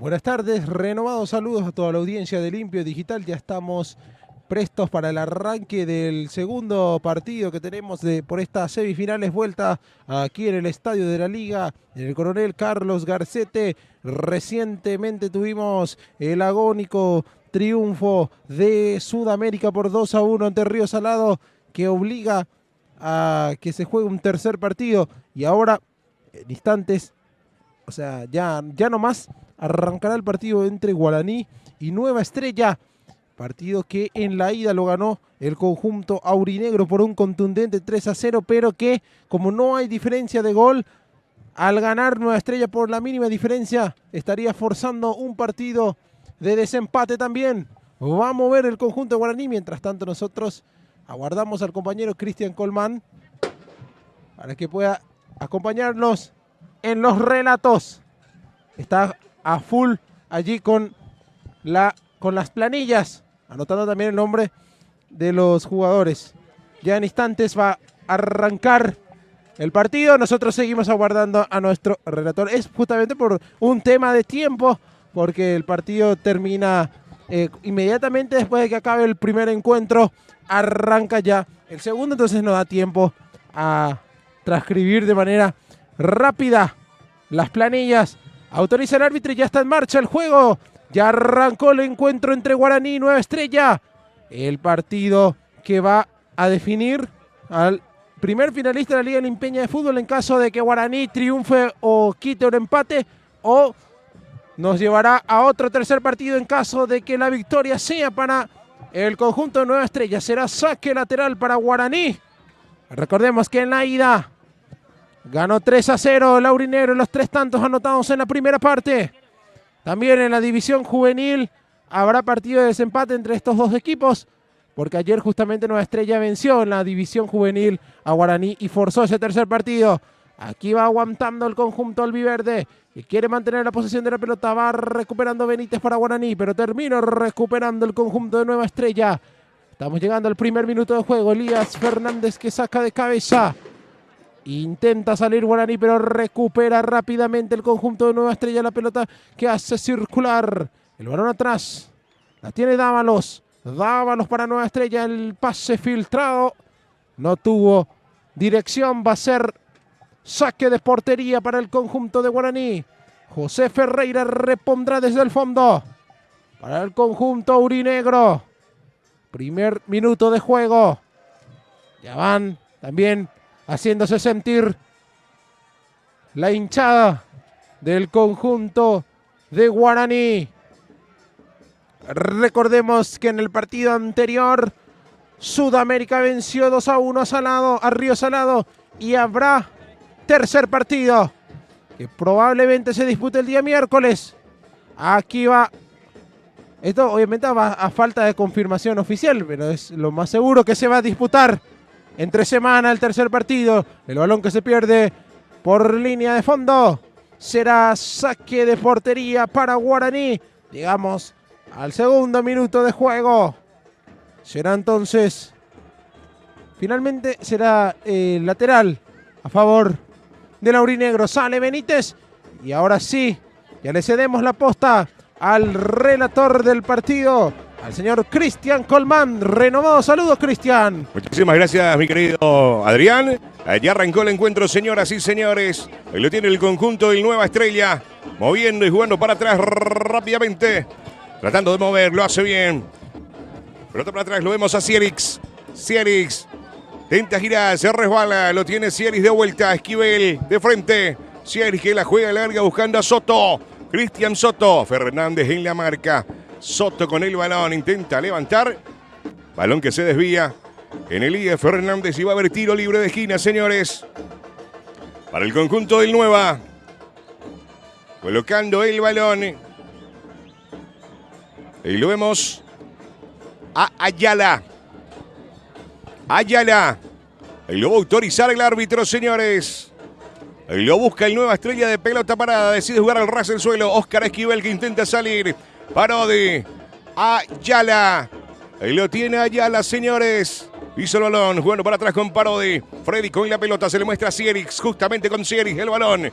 Buenas tardes, renovados saludos a toda la audiencia de Limpio Digital. Ya estamos prestos para el arranque del segundo partido que tenemos por estas semifinales vuelta aquí en el Estadio de la Liga, en el Coronel Carlos Garcete. Recientemente tuvimos el agónico triunfo de Sudamérica por 2-1 ante Río Salado, que obliga a que se juegue un tercer partido. Y ahora, en instantes, o sea, ya no más, arrancará el partido entre Guaraní y Nueva Estrella. Partido que en la ida lo ganó el conjunto aurinegro por un contundente 3-0, pero que, como no hay diferencia de gol, al ganar Nueva Estrella por la mínima diferencia, estaría forzando un partido de desempate también. Va a mover el conjunto de Guaraní. Mientras tanto, nosotros aguardamos al compañero Cristian Colmán para que pueda acompañarnos en los relatos. Está a full allí con las planillas, anotando también el nombre de los jugadores. Ya en instantes va a arrancar el partido. Nosotros seguimos aguardando a nuestro relator. Es justamente por un tema de tiempo, porque el partido termina inmediatamente después de que acabe el primer encuentro. Arranca ya el segundo, entonces nos da tiempo a transcribir de manera rápida las planillas. Autoriza el árbitro y ya está en marcha el juego. Ya arrancó el encuentro entre Guaraní y Nueva Estrella. El partido que va a definir al primer finalista de la Liga Limpeña de Fútbol en caso de que Guaraní triunfe o quite un empate, o nos llevará a otro tercer partido en caso de que la victoria sea para el conjunto de Nueva Estrella. Será saque lateral para Guaraní. Recordemos que en la ida ganó 3-0 el aurinegro, los 3 tantos anotados en la primera parte. También en la división juvenil habrá partido de desempate entre estos dos equipos, porque ayer justamente Nueva Estrella venció en la división juvenil a Guaraní y forzó ese tercer partido. Aquí va aguantando el conjunto albiverde y quiere mantener la posesión de la pelota. Va recuperando Benítez para Guaraní, pero termina recuperando el conjunto de Nueva Estrella. Estamos llegando al primer minuto de juego. Elías Fernández, que saca de cabeza. Intenta salir Guaraní, pero recupera rápidamente el conjunto de Nueva Estrella la pelota, que hace circular. El balón atrás. La tiene Dávalos. Dávalos para Nueva Estrella. El pase filtrado. No tuvo dirección. Va a ser saque de portería para el conjunto de Guaraní. José Ferreira repondrá desde el fondo para el conjunto aurinegro. Primer minuto de juego. Ya van también haciéndose sentir la hinchada del conjunto de Guaraní. Recordemos que en el partido anterior Sudamérica venció 2-1 a Río Salado, y habrá tercer partido que probablemente se dispute el día miércoles. Aquí va. Esto obviamente va a falta de confirmación oficial, pero es lo más seguro que se va a disputar entre semana el tercer partido. El balón que se pierde por línea de fondo. Será saque de portería para Guaraní. Llegamos al segundo minuto de juego. Será entonces, finalmente será lateral a favor del aurinegro. Sale Benítez y ahora sí, ya le cedemos la posta al relator del partido, al señor Cristian Colmán. Renovado saludos, Cristian. Muchísimas gracias, mi querido Adrián. Ya arrancó el encuentro, señoras y señores. Ahí lo tiene el conjunto del Nueva Estrella, moviendo y jugando para atrás rápidamente. Tratando de mover, lo hace bien. Pelota para atrás, lo vemos a Cierix. Cierix intenta girar, se resbala, lo tiene Cierix de vuelta. Esquivel de frente. Cierix que la juega larga buscando a Soto. Cristian Soto. Fernández en la marca. Soto con el balón, intenta levantar. Balón que se desvía en el IE Fernández, y va a haber tiro libre de esquina, señores, para el conjunto del Nueva. Colocando el balón. Y lo vemos a Ayala. Ayala. Y lo va a autorizar el árbitro, señores. Y lo busca el Nueva Estrella de pelota parada. Decide jugar al ras del suelo. Óscar Esquivel, que intenta salir. Parodi. Ayala. Ahí lo tiene Ayala, señores. Hizo el balón, jugando para atrás con Parodi. Freddy con la pelota, se le muestra a Sierix, justamente con Sierix el balón.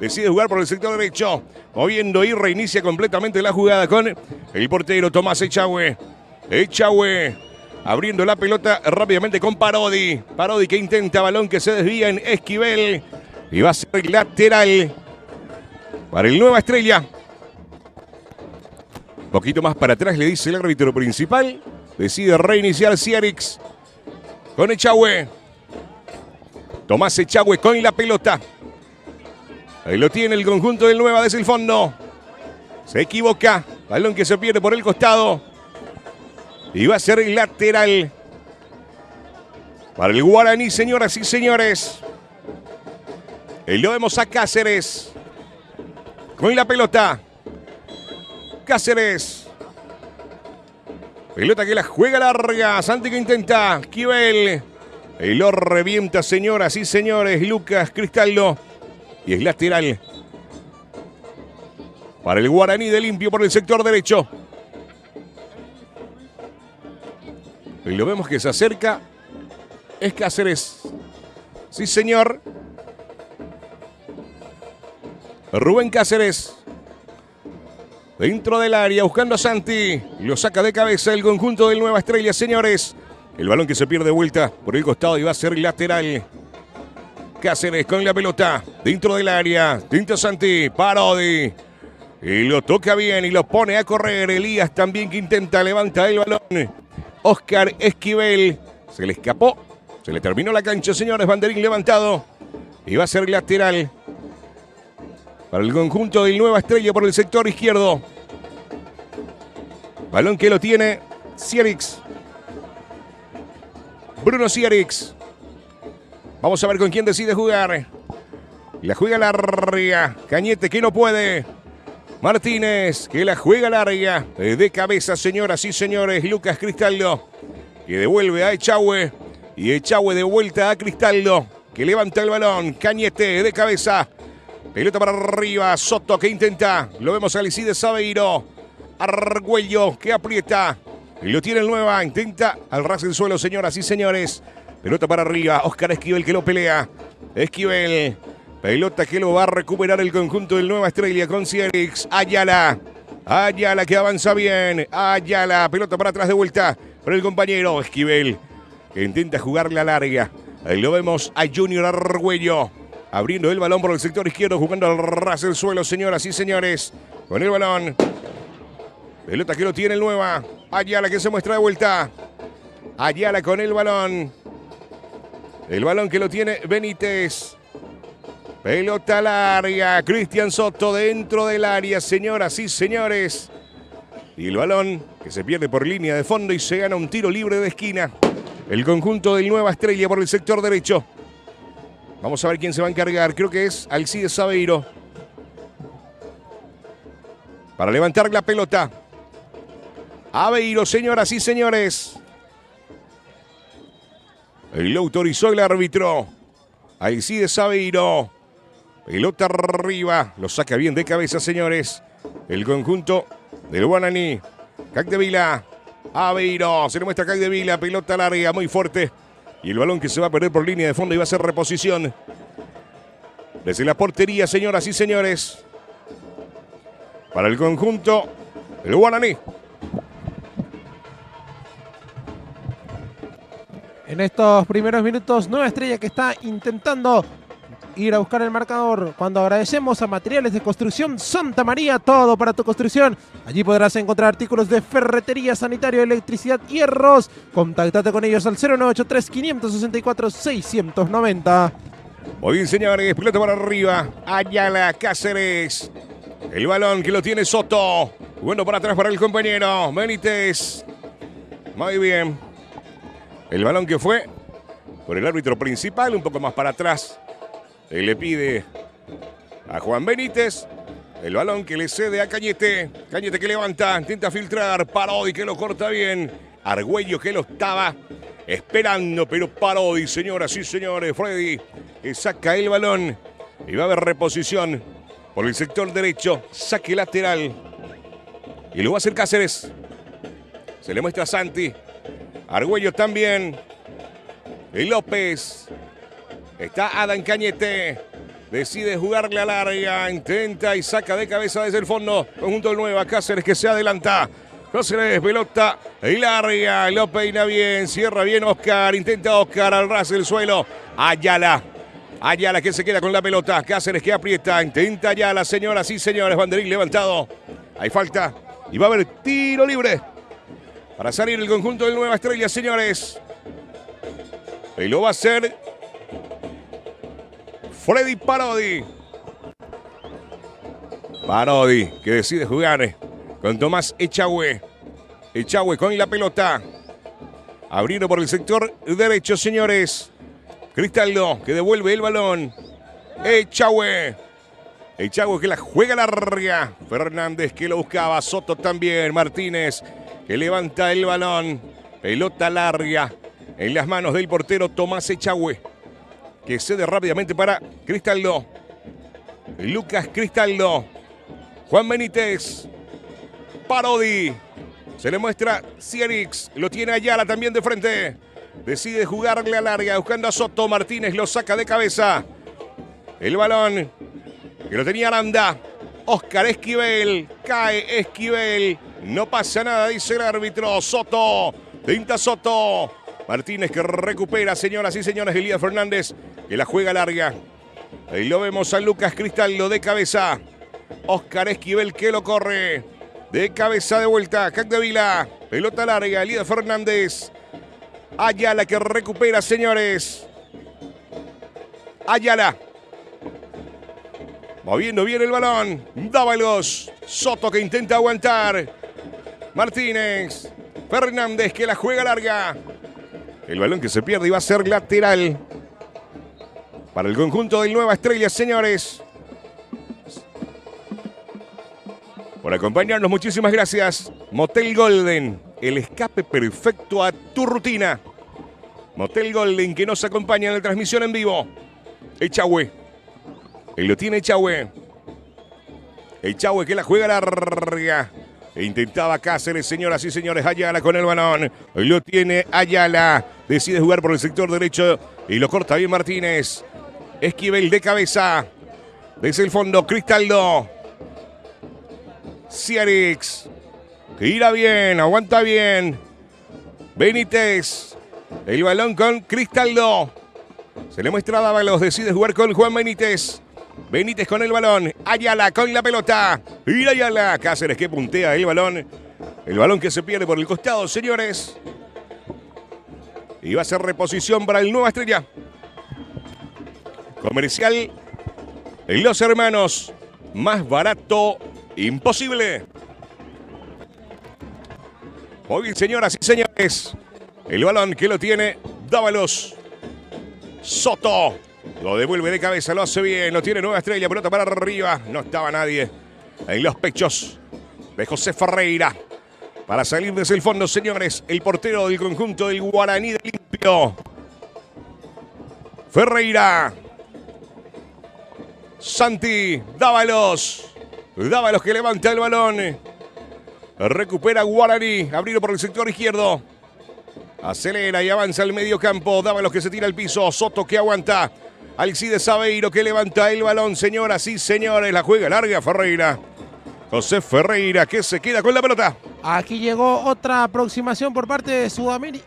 Decide jugar por el sector derecho, moviendo y reinicia completamente la jugada con el portero Tomás Echagüe. Echagüe abriendo la pelota rápidamente con Parodi. Parodi que intenta balón que se desvía en Esquivel. Y va a ser lateral para el Nueva Estrella. Un poquito más para atrás le dice el árbitro principal. Decide reiniciar Sierix con Echagüe. Tomás Echagüe con la pelota. Ahí lo tiene el conjunto del Nueva desde el fondo. Se equivoca. Balón que se pierde por el costado. Y va a ser el lateral para el Guaraní, señoras y señores. Y lo vemos a Cáceres con la pelota. Cáceres. Pelota que la juega larga. Santi que intenta. Esquivel. Y lo revienta, señoras y señores. Lucas Cristaldo. Y es lateral para el Guaraní de Limpio por el sector derecho. Y lo vemos que se acerca. Es Cáceres. Sí, señor. Rubén Cáceres. Dentro del área, buscando a Santi. Lo saca de cabeza el conjunto del Nueva Estrella, señores. El balón que se pierde vuelta por el costado y va a ser lateral. Cáceres con la pelota. Dentro del área. Dentro Santi. Parodi. Y lo toca bien y lo pone a correr. Elías también que intenta, levanta el balón. Oscar Esquivel. Se le escapó. Se le terminó la cancha, señores. Banderín levantado. Y va a ser lateral para el conjunto del Nueva Estrella por el sector izquierdo. Balón que lo tiene Sierix. Bruno Sierix. Vamos a ver con quién decide jugar. La juega larga. Cañete que no puede. Martínez que la juega larga. De cabeza, señoras y señores. Lucas Cristaldo que devuelve a Echagüe. Y Echagüe de vuelta a Cristaldo que levanta el balón. Cañete de cabeza. Pelota para arriba. Soto que intenta. Lo vemos a Alcides Sabeiro. Argüello que aprieta. Y lo tiene el Nueva. Intenta al ras del suelo, señoras y señores. Pelota para arriba. Oscar Esquivel que lo pelea. Esquivel. Pelota que lo va a recuperar el conjunto del Nueva Estrella con Sierix. Ayala. Ayala que avanza bien. Ayala. Pelota para atrás de vuelta por el compañero Esquivel que intenta jugar la larga. Ahí lo vemos a Junior Argüello. Abriendo el balón por el sector izquierdo. Jugando al ras del suelo, señoras y señores. Con el balón. Pelota que lo tiene el Nueva. Ayala que se muestra de vuelta. Ayala con el balón. El balón que lo tiene Benítez. Pelota larga. Cristian Soto dentro del área, señoras y señores. Y el balón que se pierde por línea de fondo y se gana un tiro libre de esquina. El conjunto del Nueva Estrella por el sector derecho. Vamos a ver quién se va a encargar. Creo que es Alcides Sabeiro. Para levantar la pelota. Aveiro, señoras y señores. Lo autorizó el árbitro. Alcides Sabeiro. Pelota arriba. Lo saca bien de cabeza, señores. El conjunto del Guaraní. Capdevila. Aveiro. Se le muestra Capdevila. Pelota larga, muy fuerte. Y el balón que se va a perder por línea de fondo y va a ser reposición. Desde la portería, señoras y señores. Para el conjunto del Guaraní. En estos primeros minutos, Nueva Estrella que está intentando ir a buscar el marcador. Cuando agradecemos a Materiales de Construcción Santa María, todo para tu construcción. Allí podrás encontrar artículos de ferretería, sanitario, electricidad, hierros. Contáctate con ellos al 0983-564-690. Muy bien, señores, pelota para arriba. Ayala, Cáceres. El balón que lo tiene Soto. Bueno, para atrás para el compañero Benítez. Muy bien. El balón que fue por el árbitro principal, un poco más para atrás. Él le pide a Juan Benítez. El balón que le cede a Cañete. Cañete que levanta, intenta filtrar. Parodi que lo corta bien. Argüello que lo estaba esperando, pero Parodi, señoras y señores. Freddy que saca el balón. Y va a haber reposición por el sector derecho. Saque lateral. Y lo va a hacer Cáceres. Se le muestra a Santi. Argüello también. López. Está Adán Cañete. Decide jugarle a larga. Intenta y saca de cabeza desde el fondo. Conjunto del Nueva. Cáceres que se adelanta. Cáceres, pelota y larga. Lo peina bien. Cierra bien Oscar. Intenta Oscar al ras del suelo. Ayala. Ayala que se queda con la pelota. Cáceres que aprieta. Intenta Ayala, señoras y señores. Banderín levantado. Hay falta. Y va a haber tiro libre. Para salir el conjunto del Nueva Estrella, señores. Y lo va a hacer Freddy Parodi. Parodi que decide jugar con Tomás Echagüe. Echagüe con la pelota. Abriendo por el sector derecho, señores. Cristaldo que devuelve el balón. Echagüe. Echagüe que la juega larga. Fernández que lo buscaba. Soto también. Martínez que levanta el balón. Pelota larga en las manos del portero Tomás Echagüe, que cede rápidamente para Cristaldo. Lucas Cristaldo. Juan Benítez. Parodi. Se le muestra Cierix. Lo tiene Ayala también de frente. Decide jugarle a larga buscando a Soto. Martínez lo saca de cabeza. El balón que lo tenía Aranda. Oscar Esquivel. Cae Esquivel. No pasa nada, dice el árbitro. Soto. Tinta Soto. Martínez que recupera, señoras y señores. Elías Fernández que la juega larga. Ahí lo vemos a Lucas Cristaldo de cabeza. Oscar Esquivel que lo corre. De cabeza de vuelta. Capdevila. Pelota larga. Elías Fernández. Ayala que recupera, señores. Ayala. Moviendo bien el balón. Dávalos. Soto que intenta aguantar. Martínez. Fernández que la juega larga. El balón que se pierde y va a ser lateral para el conjunto del Nueva Estrella, señores. Por acompañarnos, muchísimas gracias. Motel Golden, el escape perfecto a tu rutina. Motel Golden que nos acompaña en la transmisión en vivo. Echagüe. Él lo tiene Echagüe. Echagüe que la juega larga. Intentaba Cáceres, señoras y señores. Ayala con el balón. Lo tiene Ayala. Decide jugar por el sector derecho y lo corta bien Martínez. Esquivel de cabeza. Desde el fondo, Cristaldo. Cierix. Que irá bien, aguanta bien. Benítez. El balón con Cristaldo. Se le muestra a Dávalos. Decide jugar con Juan Benítez. Benítez con el balón. Ayala con la pelota. Y Ayala. Cáceres que puntea el balón. El balón que se pierde por el costado, señores. Y va a ser reposición para el Nueva Estrella. Comercial. Los Hermanos. Más barato imposible. Muy bien, señoras y señores. El balón que lo tiene Dávalos. Soto. Lo devuelve de cabeza, lo hace bien, lo tiene Nueva Estrella, pelota para arriba. No estaba nadie en los pechos de José Ferreira. Para salir desde el fondo, señores, el portero del conjunto del Guaraní de Limpio. Ferreira. Santi. Dávalos. Dávalos que levanta el balón. Recupera Guaraní, abrido por el sector izquierdo. Acelera y avanza al medio campo. Dávalos que se tira al piso. Soto que aguanta. Alcides Sabeiro que levanta el balón, señoras y señores. La juega larga Ferreira. José Ferreira que se queda con la pelota. Aquí llegó otra aproximación por parte de Sudamérica,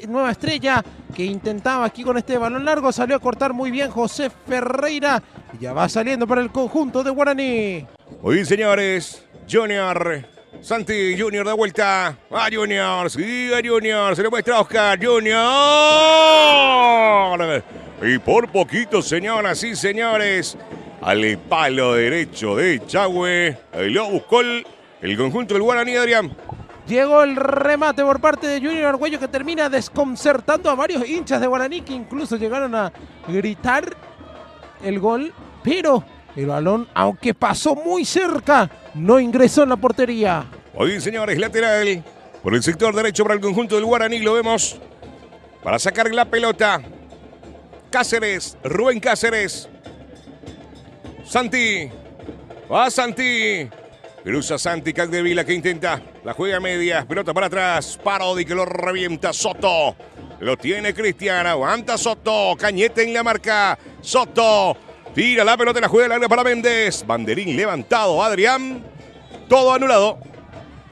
Nueva Estrella, que intentaba aquí con este balón largo. Salió a cortar muy bien José Ferreira. Y ya va saliendo para el conjunto de Guaraní. Muy bien, señores. Junior. Santi, Junior de vuelta. A Junior, sigue Junior. Se le muestra a Oscar. Junior. Y por poquito, señoras y señores, al palo derecho de Echagüe. Lo buscó el conjunto del Guaraní, Adrián. Llegó el remate por parte de Junior Argüello, que termina desconcertando a varios hinchas de Guaraní, que incluso llegaron a gritar el gol. Pero el balón, aunque pasó muy cerca, no ingresó en la portería. Muy bien, señores, lateral por el sector derecho para el conjunto del Guaraní. Lo vemos para sacar la pelota. Cáceres, Rubén Cáceres. Santi. Va Santi. Cruza Santi, Capdevila que intenta. La juega media. Pelota para atrás. Parodi que lo revienta. Soto. Lo tiene Cristian. Aguanta Soto. Cañete en la marca. Soto. Tira la pelota, la juega larga para Méndez. Banderín levantado, Adrián. Todo anulado.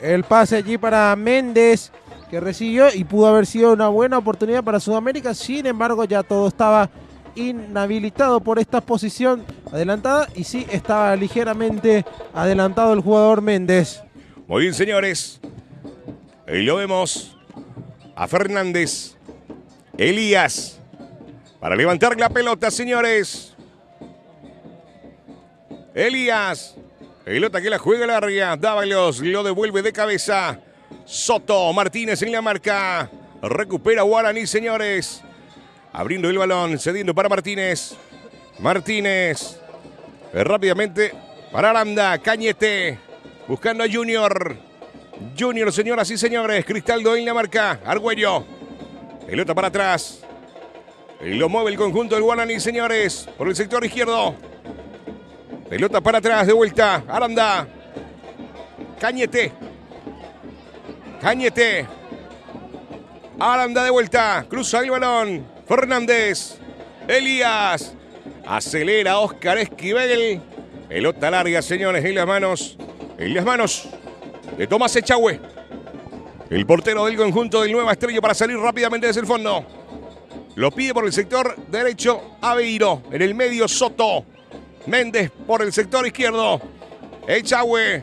El pase allí para Méndez, que recibió y pudo haber sido una buena oportunidad para Sudamérica. Sin embargo, ya todo estaba inhabilitado por esta posición adelantada. Y sí, estaba ligeramente adelantado el jugador Méndez. Muy bien, señores. Ahí lo vemos a Fernández. Elías. Para levantar la pelota, señores. Elías. Pelota que la juega larga. Dávalos. Lo devuelve de cabeza. Soto. Martínez en la marca. Recupera Guaraní, señores. Abriendo el balón. Cediendo para Martínez. Martínez. Rápidamente para Aranda. Cañete. Buscando a Junior. Junior, señoras y señores. Cristaldo en la marca. Argüello. Pelota para atrás. Y lo mueve el conjunto del Guaraní, señores. Por el sector izquierdo. Pelota para atrás, de vuelta. Aranda. Cañete. Cañete. Aranda de vuelta. Cruza el balón. Fernández. Elías. Acelera Oscar Esquivel. Pelota larga, señores, en las manos. En las manos de Tomás Echagüe. El portero del conjunto del Nueva Estrella para salir rápidamente desde el fondo. Lo pide por el sector derecho Aveiro. En el medio Soto. Méndez por el sector izquierdo. Echagüe.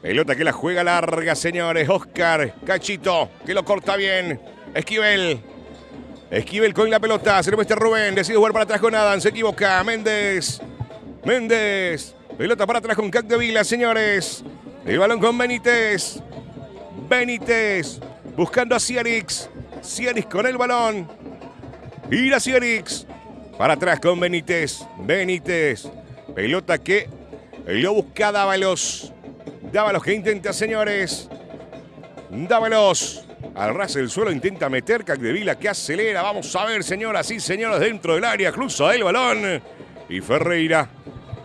Pelota que la juega larga, señores. Oscar Cachito, que lo corta bien. Esquivel. Esquivel con la pelota. Se le muestra Rubén. Decide jugar para atrás con Adam. Se equivoca. Méndez. Méndez. Pelota para atrás con Capdevila, señores. El balón con Benítez. Benítez. Buscando a Ciarix. Ciarix con el balón. Ir a Ciarix. Para atrás con Benítez. Benítez. Pelota que lo busca Dávalos. Dávalos que intenta, señores. Dávalos. Al ras del suelo intenta meter Capdevila que acelera. Vamos a ver, señoras y señores, dentro del área. Cruza el balón. Y Ferreira.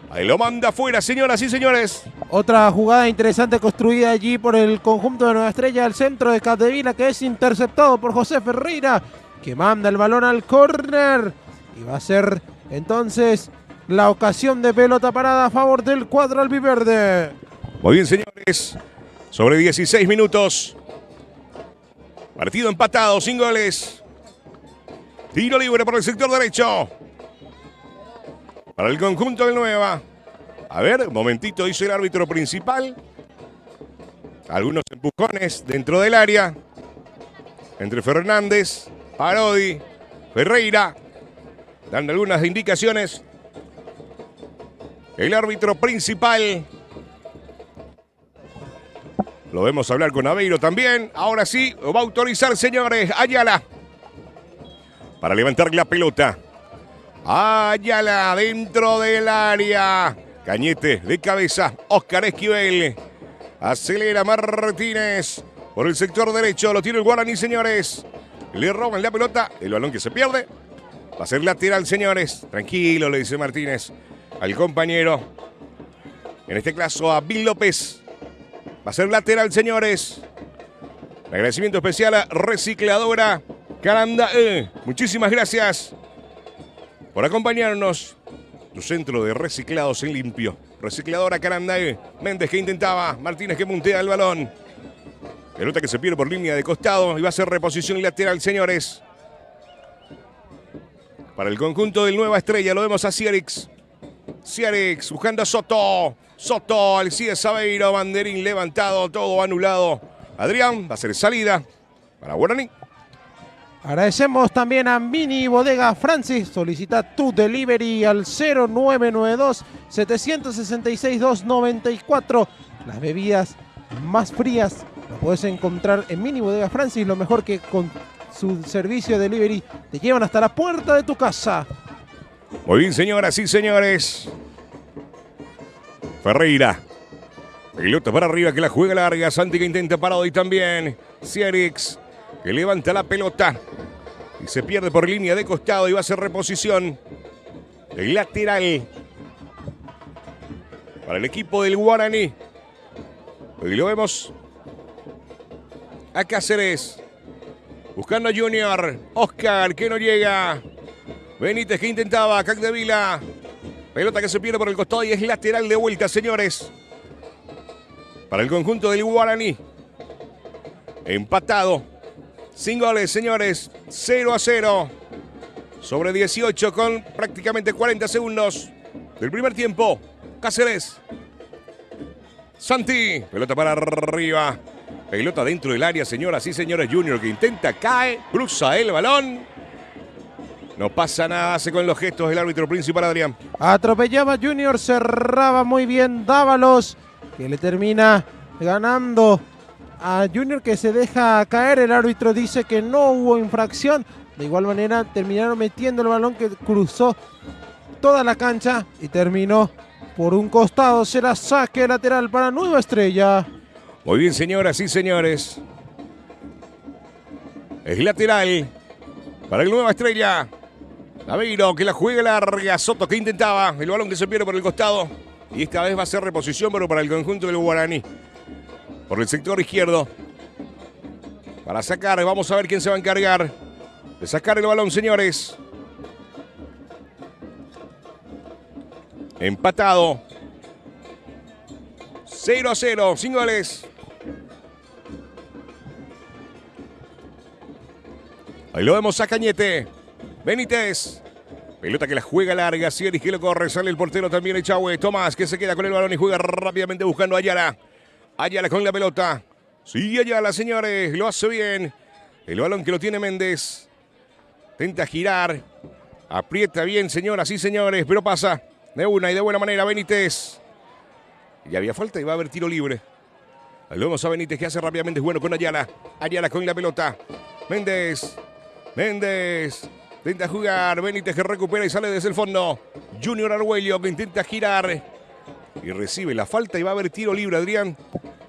Ahí lo manda afuera, señoras y señores. Otra jugada interesante construida allí por el conjunto de Nueva Estrella al centro de Capdevila, que es interceptado por José Ferreira, que manda el balón al córner. Y va a ser entonces la ocasión de pelota parada a favor del cuadro albiverde. Muy bien, señores. Sobre 16 minutos. Partido empatado, sin goles. Tiro libre por el sector derecho. Para el conjunto del Nueva. A ver, un momentito, dice el árbitro principal. Algunos empujones dentro del área. Entre Fernández, Parodi, Ferreira. Dando algunas indicaciones. El árbitro principal. Lo vemos hablar con Aveiro también. Ahora sí, lo va a autorizar, señores. Ayala. Para levantar la pelota. Ayala dentro del área. Cañete de cabeza. Oscar Esquivel. Acelera Martínez. Por el sector derecho. Lo tiene el Guaraní, señores. Le roban la pelota. El balón que se pierde. Va a ser lateral, señores. Tranquilo, le dice Martínez al compañero. En este caso a Bill López. Va a ser lateral, señores. Un agradecimiento especial a Recicladora Caranda. Muchísimas gracias por acompañarnos. Tu centro de reciclados en limpio. Recicladora Caranda. Méndez que intentaba. Martínez que puntea el balón. Pelota que se pierde por línea de costado. Y va a ser reposición lateral, señores. Para el conjunto del Nueva Estrella lo vemos a Ciarix. Ciarix buscando a Soto. Soto, Alcides Aveiro, banderín levantado, todo anulado. Adrián, va a ser salida para Guaraní. Agradecemos también a Mini Bodega Francis. Solicita tu delivery al 0992-766-294. Las bebidas más frías lo puedes encontrar en Mini Bodega Francis. Lo mejor que con su servicio de delivery te llevan hasta la puerta de tu casa. Muy bien, señoras y señores. Ferreira. Pelota para arriba que la juega larga. Santi que intenta parado y también Ciarix que levanta la pelota. Y se pierde por línea de costado y va a ser reposición. El lateral. Para el equipo del Guaraní. Hoy lo vemos a Cáceres. Buscando a Junior. Oscar, que no llega. Benítez, que intentaba. Capdevila. Pelota que se pierde por el costado y es lateral de vuelta, señores. Para el conjunto del Guaraní. Empatado. Sin goles, señores. 0-0. Sobre 18 con prácticamente 40 segundos del primer tiempo. Cáceres. Santi. Pelota para arriba. Pelota dentro del área, señoras y señores. Junior que intenta, cae, cruza el balón. No pasa nada, hace con los gestos el árbitro principal, Adrián. Atropellaba Junior, cerraba muy bien Dávalos, que le termina ganando a Junior, que se deja caer. El árbitro dice que no hubo infracción. De igual manera terminaron metiendo el balón que cruzó toda la cancha y terminó por un costado. Será saque lateral para Nueva Estrella. Muy bien, señoras y señores. Es lateral para el Nueva Estrella. Aveiro que la juega larga. Soto que intentaba. El balón que se pierde por el costado. Y esta vez va a ser reposición, pero para el conjunto del Guaraní. Por el sector izquierdo. Para sacar. Vamos a ver quién se va a encargar de sacar el balón, señores. Empatado. 0-0. Sin goles. Ahí lo vemos a Cañete. Benítez. Pelota que la juega larga. Sieris que lo corre. Sale el portero también, Echagüe. Tomás que se queda con el balón y juega rápidamente buscando a Ayala. Ayala con la pelota. Sigue Ayala, señores. Lo hace bien. El balón que lo tiene Méndez. Intenta girar. Aprieta bien, señoras y señores. Pero pasa de una y de buena manera Benítez. Y había falta y va a haber tiro libre. Ahí lo vemos a Benítez que hace rápidamente bueno con Ayala. Ayala con la pelota. Méndez. Méndez intenta jugar. Benítez que recupera y sale desde el fondo. Junior Argüello que intenta girar. Y recibe la falta y va a haber tiro libre, Adrián,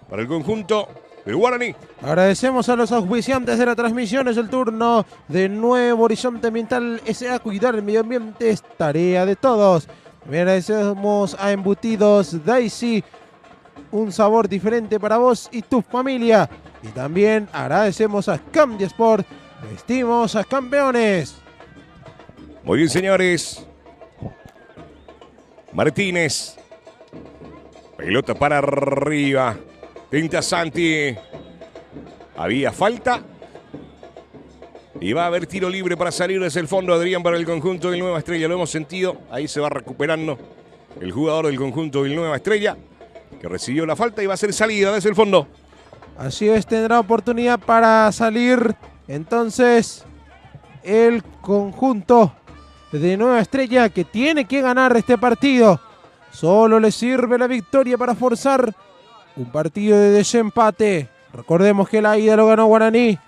para el conjunto del Guaraní. Agradecemos a los auspiciantes de la transmisión. Es el turno de Nuevo Horizonte Ambiental S.A. Cuidar el medio ambiente es tarea de todos. También agradecemos a Embutidos Daisy. Un sabor diferente para vos y tu familia. Y también agradecemos a Cambia Sport. Vestimos a campeones. Muy bien, señores. Martínez. Pelota para arriba. Tinta Santi. Había falta. Y va a haber tiro libre para salir desde el fondo, Adrián, para el conjunto del Nueva Estrella. Lo hemos sentido. Ahí se va recuperando el jugador del conjunto del Nueva Estrella, que recibió la falta y va a ser salida desde el fondo. Así es, tendrá oportunidad para salir entonces el conjunto de Nueva Estrella, que tiene que ganar este partido. Solo le sirve la victoria para forzar un partido de desempate. Recordemos que la ida lo ganó Guaraní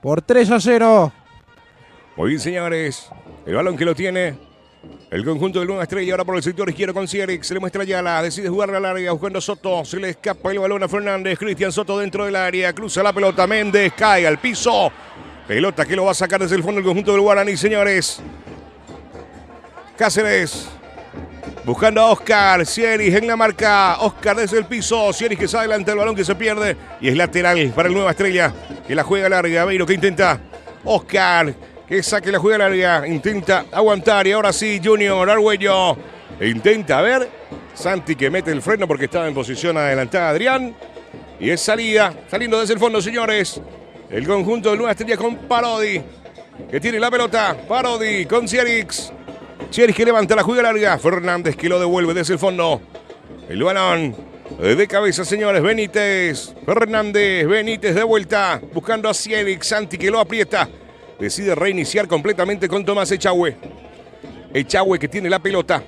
por 3-0. Muy bien, señores. El balón que lo tiene el conjunto de Nueva Estrella. Ahora por el sector izquierdo con Sierix. Se le muestra Ayala. Decide jugar la larga buscando Soto. Se le escapa el balón a Fernández. Cristian Soto dentro del área. Cruza la pelota. Méndez cae al piso. Pelota que lo va a sacar desde el fondo el conjunto del Guaraní, señores. Cáceres. Buscando a Oscar. Sierix en la marca. Oscar desde el piso. Sierix que se adelanta el balón que se pierde. Y es lateral para el Nueva Estrella, que la juega larga. Aveiro que intenta. Oscar que saque la juega larga. Intenta aguantar. Y ahora sí, Junior Argüello intenta ver. Santi que mete el freno porque estaba en posición adelantada, Adrián. Y es salida. Saliendo desde el fondo, señores. El conjunto de Nueva Estrella con Parodi, que tiene la pelota. Parodi con Sierix. Sierix que levanta la juega larga. Fernández que lo devuelve desde el fondo. El balón de cabeza, señores. Benítez. Fernández. Benítez de vuelta. Buscando a Sierix. Santi que lo aprieta. Decide reiniciar completamente con Tomás Echagüe. Echagüe que tiene la pelota.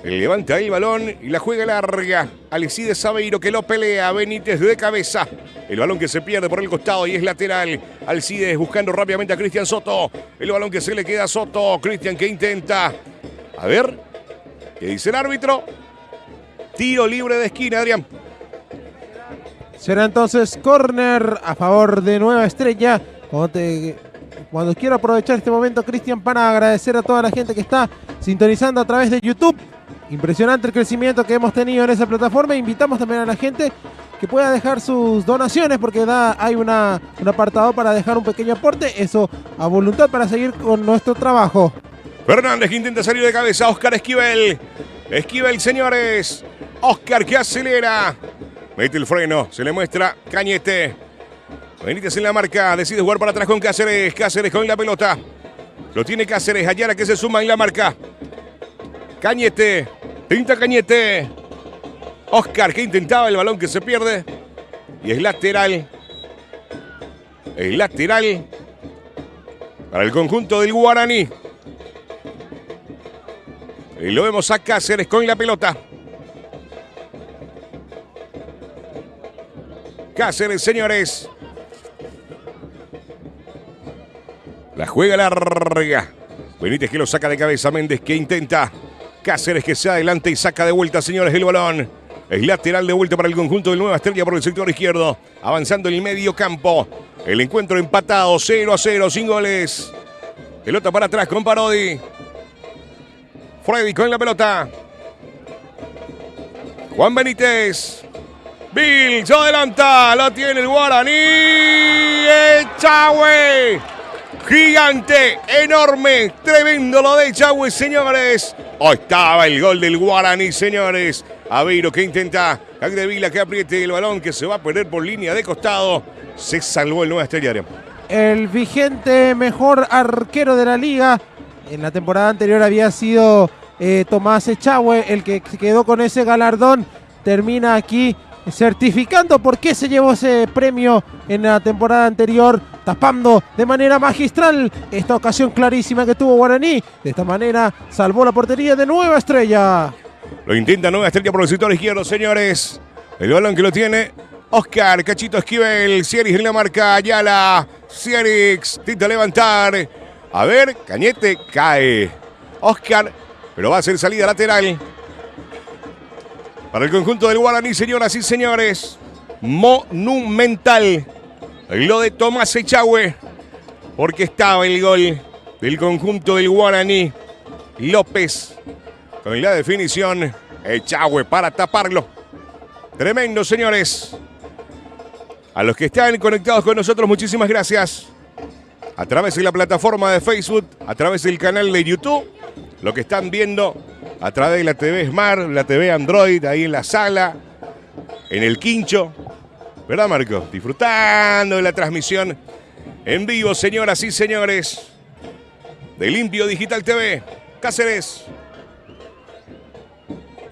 Levanta el balón y la juega larga. Alcides Aveiro que lo pelea. Benítez de cabeza. El balón que se pierde por el costado y es lateral. Alcides buscando rápidamente a Cristian Soto. El balón que se le queda a Soto. Cristian que intenta. A ver, ¿qué dice el árbitro? Tiro libre de esquina, Adrián. Será entonces córner a favor de Nueva Estrella. Cuando quiero aprovechar este momento, Cristian, para agradecer a toda la gente que está sintonizando a través de YouTube. Impresionante el crecimiento que hemos tenido en esa plataforma. Invitamos también a la gente que pueda dejar sus donaciones, porque hay un apartado para dejar un pequeño aporte, eso a voluntad para seguir con nuestro trabajo. Fernández que intenta salir de cabeza, Oscar Esquivel. Esquivel, señores. Oscar que acelera. Mete el freno, se le muestra Cañete. Benítez en la marca, decide jugar para atrás con Cáceres. Cáceres con la pelota. Lo tiene Cáceres, Ayala que se suma en la marca. Cañete, tinta Cañete. Oscar que intentaba el balón que se pierde. Y es lateral. Es lateral para el conjunto del Guaraní. Y lo vemos a Cáceres con la pelota. Cáceres, señores. La juega larga. Benítez que lo saca de cabeza. Méndez que intenta. Cáceres que se adelanta y saca de vuelta, señores, el balón. Es lateral de vuelta para el conjunto del Nueva Estrella por el sector izquierdo. Avanzando en el medio campo. El encuentro empatado 0-0, sin goles. Pelota para atrás con Parodi. Freddy con la pelota. Juan Benítez. Bill se adelanta. Lo tiene el Guaraní. Echagüe. Gigante, enorme, tremendo lo de Echagüe, señores. Oh, estaba el gol del Guaraní, señores. Aveiro que intenta. Agdevila que apriete el balón que se va a perder por línea de costado. Se salvó el Nueva Estrella. El vigente mejor arquero de la liga. En la temporada anterior había sido Tomás Echagüe el que quedó con ese galardón. Termina aquí certificando por qué se llevó ese premio en la temporada anterior, tapando de manera magistral esta ocasión clarísima que tuvo Guaraní. De esta manera salvó la portería de Nueva Estrella. Lo intenta Nueva Estrella por el sector izquierdo, señores. El balón que lo tiene Oscar, Cachito Esquivel, Sierix en la marca, Ayala, Sierix, intenta levantar. A ver, Cañete cae. Oscar, pero va a ser salida lateral. Para el conjunto del Guaraní, señoras y señores. Monumental lo de Tomás Echagüe. Porque estaba el gol del conjunto del Guaraní. López con la definición. Echagüe para taparlo. Tremendo, señores. A los que están conectados con nosotros, muchísimas gracias. A través de la plataforma de Facebook, a través del canal de YouTube. Lo que están viendo a través de la TV Smart, la TV Android, ahí en la sala, en el quincho. ¿Verdad, Marco? Disfrutando de la transmisión en vivo, señoras y señores, de Limpio Digital TV. Cáceres.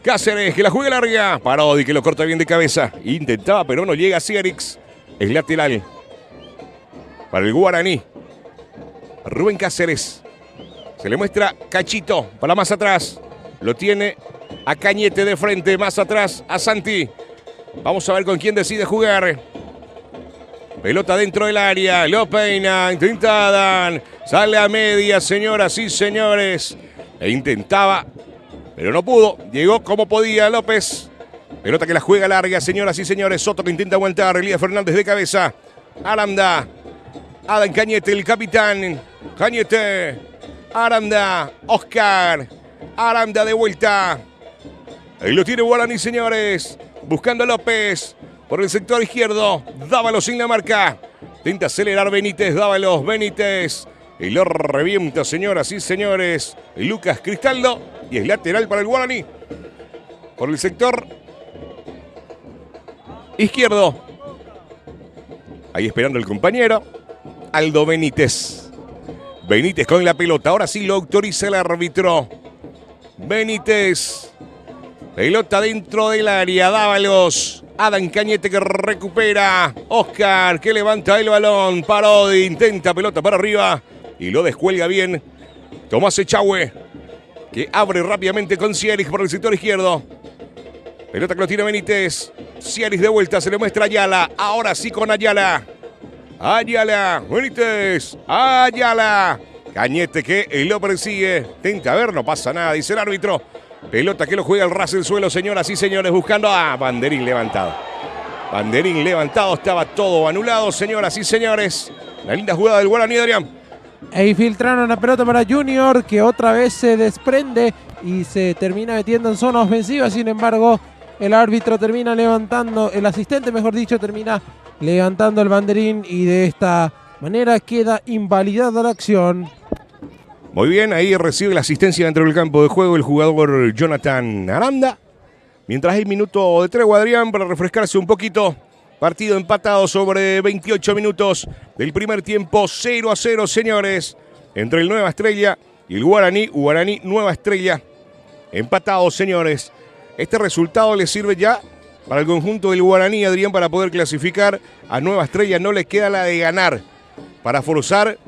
Cáceres, que la juega larga. Parodi, que lo corta bien de cabeza. Intentaba, pero no llega. Sierix. Es lateral para el Guaraní. Rubén Cáceres. Se le muestra Cachito para más atrás. Lo tiene a Cañete de frente, más atrás a Santi. Vamos a ver con quién decide jugar. Pelota dentro del área, lo peina, intentaban. Sale a media, señoras y señores. E intentaba, pero no pudo. Llegó como podía López. Pelota que la juega larga, señoras y señores. Soto que intenta aguantar. Elías Fernández de cabeza. Aranda. Adam Cañete, el capitán. Cañete. Aranda. Oscar. Aranda de vuelta. Ahí lo tiene Guaraní, señores. Buscando a López. Por el sector izquierdo. Dávalos sin la marca. Intenta acelerar Benítez. Dávalos. Benítez. Y lo revienta, señoras y señores. Lucas Cristaldo. Y es lateral para el Guaraní. Por el sector izquierdo. Ahí esperando el compañero. Aldo Benítez. Benítez con la pelota. Ahora sí lo autoriza el árbitro. Benítez. Pelota dentro del área. Dávalos. Adam Cañete que recupera. Oscar que levanta el balón. Parodi intenta pelota para arriba. Y lo descuelga bien Tomás Echagüe, que abre rápidamente con Sierix por el sector izquierdo. Pelota que lo tiene Benítez. Sierix de vuelta, se le muestra Ayala. Ahora sí con Ayala. Ayala, Benítez. Ayala. Cañete que lo persigue. Intenta ver, no pasa nada, dice el árbitro. Pelota que lo juega el ras del suelo, señoras y señores, buscando a Banderín levantado. Banderín levantado, estaba todo anulado, señoras y señores. La linda jugada del Guaraní, Adrián. E infiltraron la pelota para Junior, que otra vez se desprende y se termina metiendo en zona ofensiva. Sin embargo, el árbitro termina levantando, el asistente mejor dicho, termina levantando el banderín y de esta manera queda invalidada la acción. Muy bien, ahí recibe la asistencia dentro del campo de juego el jugador Jonathan Aranda. Mientras hay minuto de tregua, Adrián, para refrescarse un poquito. Partido empatado sobre 28 minutos del primer tiempo, 0-0, señores, entre el Nueva Estrella y el Guaraní. Guaraní, Nueva Estrella, empatados, señores. Este resultado le sirve ya para el conjunto del Guaraní, Adrián, para poder clasificar. A Nueva Estrella no le queda la de ganar para forzar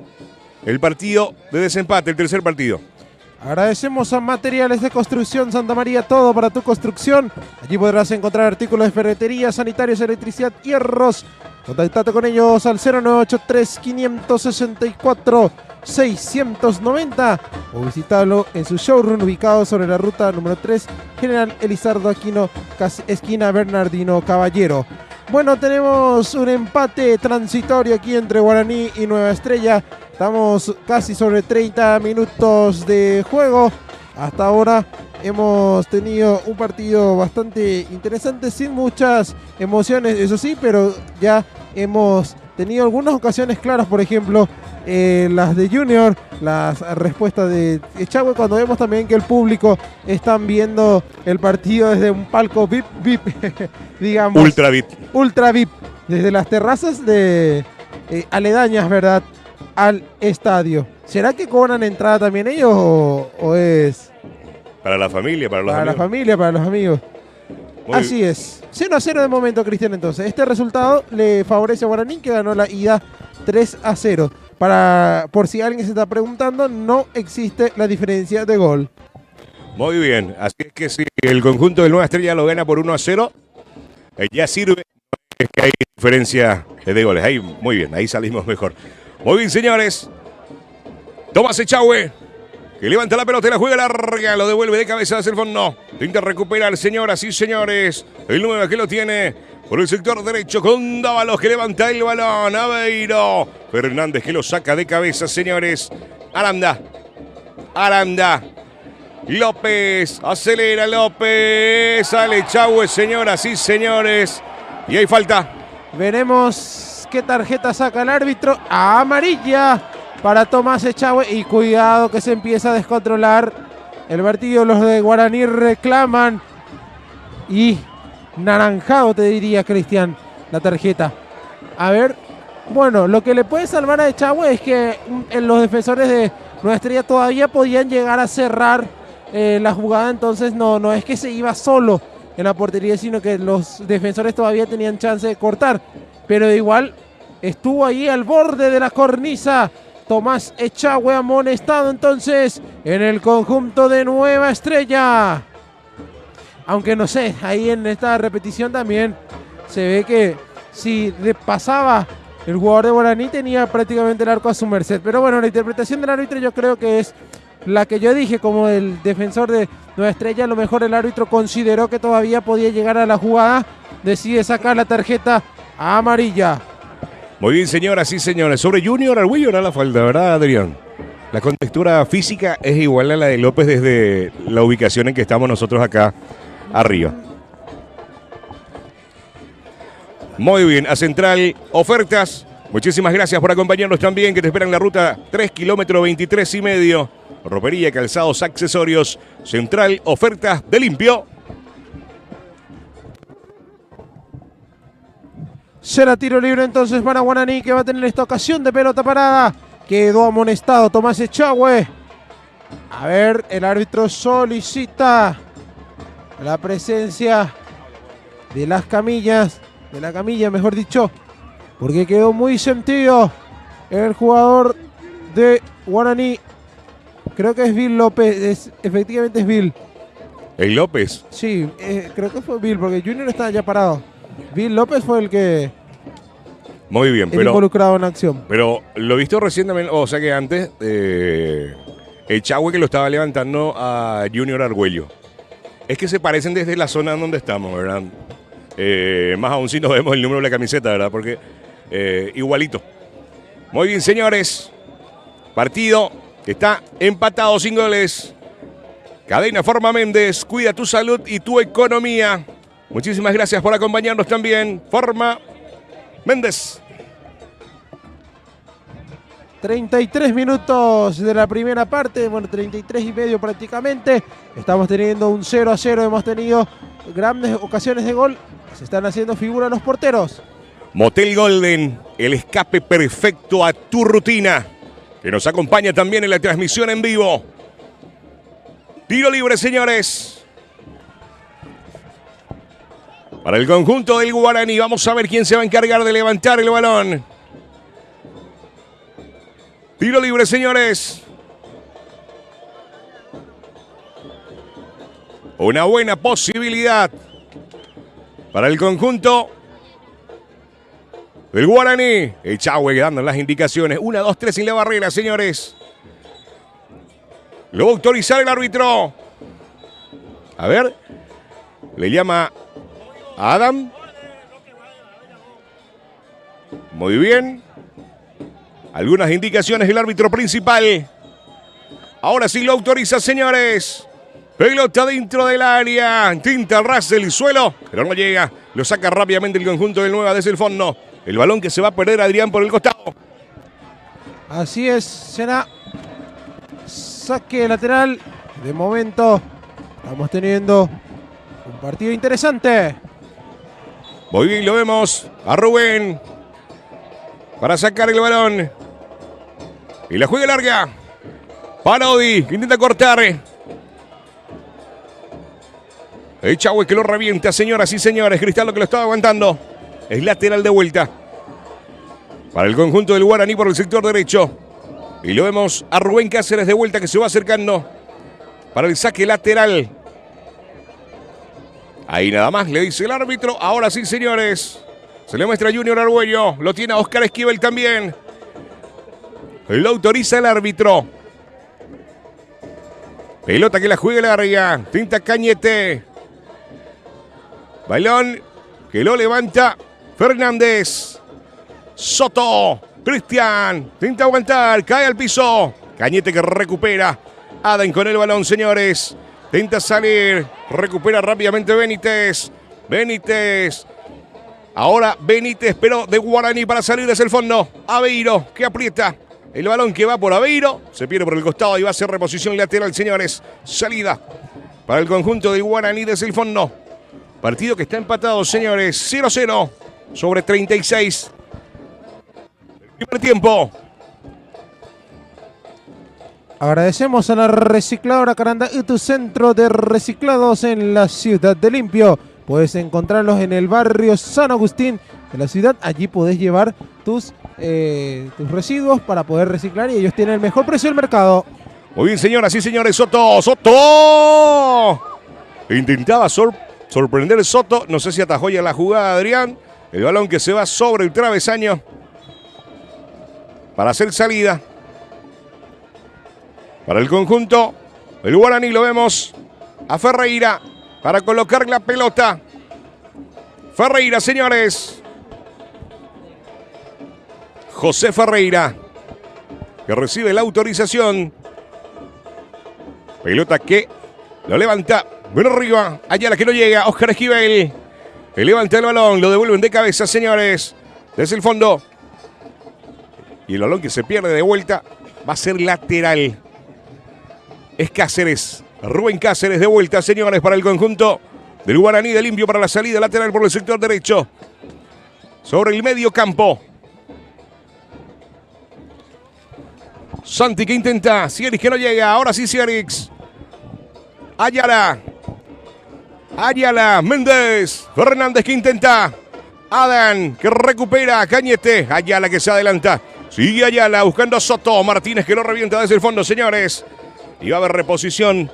el partido de desempate, el tercer partido. Agradecemos a Materiales de Construcción Santa María, todo para tu construcción. Allí podrás encontrar artículos de ferretería, sanitarios, electricidad, hierros. Contactate con ellos al 0983-564-690 o visítalo en su showroom ubicado sobre la ruta número 3, General Elizardo Aquino, esquina Bernardino Caballero. Bueno, tenemos un empate transitorio aquí entre Guaraní y Nueva Estrella. Estamos casi sobre 30 minutos de juego. Hasta ahora hemos tenido un partido bastante interesante, sin muchas emociones, eso sí, pero ya hemos tenido algunas ocasiones claras, por ejemplo, las de Junior, las respuestas de Echagüe, cuando vemos también que el público están viendo el partido desde un palco VIP, digamos. Ultra VIP. Ultra VIP, desde las terrazas de aledañas, ¿verdad?, al estadio. ¿Será que cobran entrada también ellos o es para la familia, para los amigos? Para la familia, para los amigos. Así es. 0-0 de momento, Cristian, entonces. Este resultado le favorece a Guaraní, que ganó la ida 3-0. Por si alguien se está preguntando, no existe la diferencia de gol. Muy bien. Así es que si el conjunto del Nueva Estrella lo gana por 1-0, ya sirve. Es que hay diferencia de goles. Ahí, muy bien, ahí salimos mejor. Muy bien, señores. Tomás Echagüe, que levanta la pelota y la juega larga, lo devuelve de cabeza hacia el fondo. Intenta recuperar, señoras y señores. El 9 que lo tiene por el sector derecho con Dávalos, que levanta el balón. Aveiro Fernández, que lo saca de cabeza, señores. Aranda. López, acelera López. Sale Echagüe, señoras y señores. Y hay falta. Veremos qué tarjeta saca el árbitro. Amarilla para Tomás Echagüe. Y cuidado que se empieza a descontrolar el partido. Los de Guaraní reclaman. Y naranjado, te diría, Cristian, la tarjeta. A ver. Bueno, lo que le puede salvar a Echagüe es que los defensores de Nueva Estrella todavía podían llegar a cerrar la jugada. Entonces no es que se iba solo en la portería, sino que los defensores todavía tenían chance de cortar. Pero igual estuvo ahí al borde de la cornisa Tomás Echagüe, amonestado entonces en el conjunto de Nueva Estrella. Aunque no sé, ahí en esta repetición también se ve que si le pasaba el jugador de Guaraní tenía prácticamente el arco a su merced. Pero bueno, la interpretación del árbitro yo creo que es la que yo dije como el defensor de Nueva Estrella. A lo mejor el árbitro consideró que todavía podía llegar a la jugada, decide sacar la tarjeta amarilla. Muy bien, señoras y señores. Sobre Junior Arguello era la falta, ¿verdad, Adrián? La contextura física es igual a la de López desde la ubicación en que estamos nosotros acá arriba. Muy bien, a Central Ofertas. Muchísimas gracias por acompañarnos también, que te esperan la ruta 3 kilómetros 23 y medio. Ropería, calzados, accesorios. Central Ofertas de Limpio. Será tiro libre entonces para Guaraní, que va a tener esta ocasión de pelota parada. Quedó amonestado Tomás Echagüe. A ver, el árbitro solicita la presencia de las camillas, de la camilla mejor dicho, porque quedó muy sentido el jugador de Guaraní. Creo que es Bill López, efectivamente es Bill. ¿El López? Sí, creo que fue Bill, porque Junior está ya parado. Bill López fue el que... Muy bien, pero involucrado en la acción. Pero lo visto recientemente, o sea que antes, Echagüe que lo estaba levantando a Junior Arguello. Es que se parecen desde la zona donde estamos, ¿verdad? Más aún si nos vemos el número de la camiseta, ¿verdad? Porque igualito. Muy bien, señores. Partido que está empatado sin goles. Cadena Forma Méndez, cuida tu salud y tu economía. Muchísimas gracias por acompañarnos también. Forma Méndez. 33 minutos de la primera parte, bueno, 33 y medio prácticamente. Estamos teniendo un 0-0, hemos tenido grandes ocasiones de gol. Se están haciendo figura los porteros. Motel Golden, el escape perfecto a tu rutina, que nos acompaña también en la transmisión en vivo. Tiro libre, señores. Para el conjunto del Guaraní, vamos a ver quién se va a encargar de levantar el balón. Tiro libre, señores. Una buena posibilidad para el conjunto del Guaraní. Echagüe dando las indicaciones. 1, 2, 3 en la barrera, señores. Lo va a autorizar el árbitro. A ver. Le llama a Adam. Muy bien. Algunas indicaciones del árbitro principal. Ahora sí lo autoriza, señores. Pelota dentro del área. Tinta ras el suelo, pero no llega. Lo saca rápidamente el conjunto del Nueva desde el fondo. El balón que se va a perder Adrián por el costado. Así es, será saque lateral. De momento estamos teniendo un partido interesante. Muy bien, lo vemos a Rubén para sacar el balón. Y la juega larga. Parodi, que intenta cortar. Echagüe que lo revienta, señoras y señores. Cristaldo que lo estaba aguantando. Es lateral de vuelta para el conjunto del Guaraní por el sector derecho. Y lo vemos a Rubén Cáceres de vuelta que se va acercando para el saque lateral. Ahí nada más le dice el árbitro. Ahora sí, señores. Se le muestra a Junior Argüello. Lo tiene a Oscar Esquivel también. Lo autoriza el árbitro. Pelota que la juega larga. Tinta Cañete. Balón que lo levanta Fernández. Soto. Cristian. Tinta aguantar. Cae al piso. Cañete que recupera. Adam con el balón, señores. Tenta salir. Recupera rápidamente Benítez. Benítez. Ahora Benítez, pero de Guaraní para salir desde el fondo. Aveiro que aprieta. El balón que va por Aveiro. Se pierde por el costado y va a ser reposición lateral, señores. Salida para el conjunto del Guaraní desde el fondo. Partido que está empatado, señores. 0-0 sobre 36. Primer tiempo. Agradecemos a la recicladora Carandá y tu centro de reciclados en la ciudad de Limpio. Puedes encontrarlos en el barrio San Agustín de la ciudad. Allí podés llevar tus residuos para poder reciclar y ellos tienen el mejor precio del mercado. Muy bien, señoras y señores. Soto. Soto. Intentaba sorprender Soto. No sé si atajó ya la jugada Adrián. El balón que se va sobre el travesaño para hacer salida. Para el conjunto el Guaraní lo vemos a Ferreira para colocar la pelota. Ferreira, señores. José Ferreira, que recibe la autorización. Pelota que lo levanta. Bueno, arriba. Ayala que no llega. Oscar Esquivel. Que levanta el balón. Lo devuelven de cabeza, señores. Desde el fondo. Y el balón que se pierde de vuelta va a ser lateral. Es Cáceres. Rubén Cáceres de vuelta, señores, para el conjunto del Guaraní de Limpio para la salida lateral por el sector derecho. Sobre el medio campo. Santi que intenta. Sierix que no llega. Ahora sí Sierix. Ayala. Ayala. Méndez. Fernández que intenta. Adán que recupera. Cañete. Ayala que se adelanta. Sigue Ayala buscando a Soto. Martínez que lo revienta desde el fondo, señores. Y va a haber reposición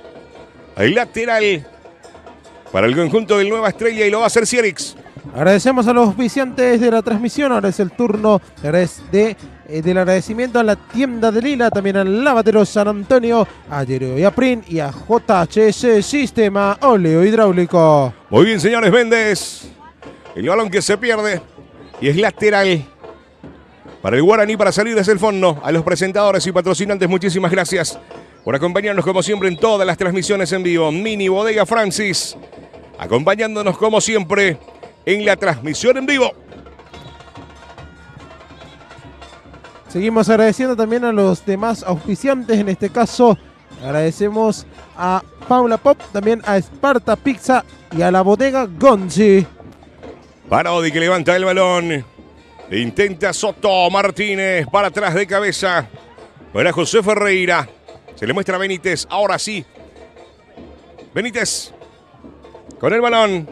al lateral para el conjunto del Nueva Estrella y lo va a hacer Sierix. Agradecemos a los auspiciantes de la transmisión. Ahora es el turno del agradecimiento a la tienda de Lila, también al Lavadero San Antonio, a Yereo y a Prin y a JHS Sistema Óleo Hidráulico. Muy bien, señores, Méndez. El balón que se pierde y es lateral para el Guaraní para salir desde el fondo. A los presentadores y patrocinantes, muchísimas gracias por acompañarnos como siempre en todas las transmisiones en vivo. Mini Bodega Francis. acompañándonos como siempre en la transmisión en vivo. Seguimos agradeciendo también a los demás auspiciantes, en este caso agradecemos a Paula Pop, también a Esparta Pizza y a la bodega Gonzi. Parodi que levanta el balón. Intenta Soto Martínez para atrás de cabeza. Para José Ferreira. Se le muestra a Benítez. Ahora sí. Benítez con el balón.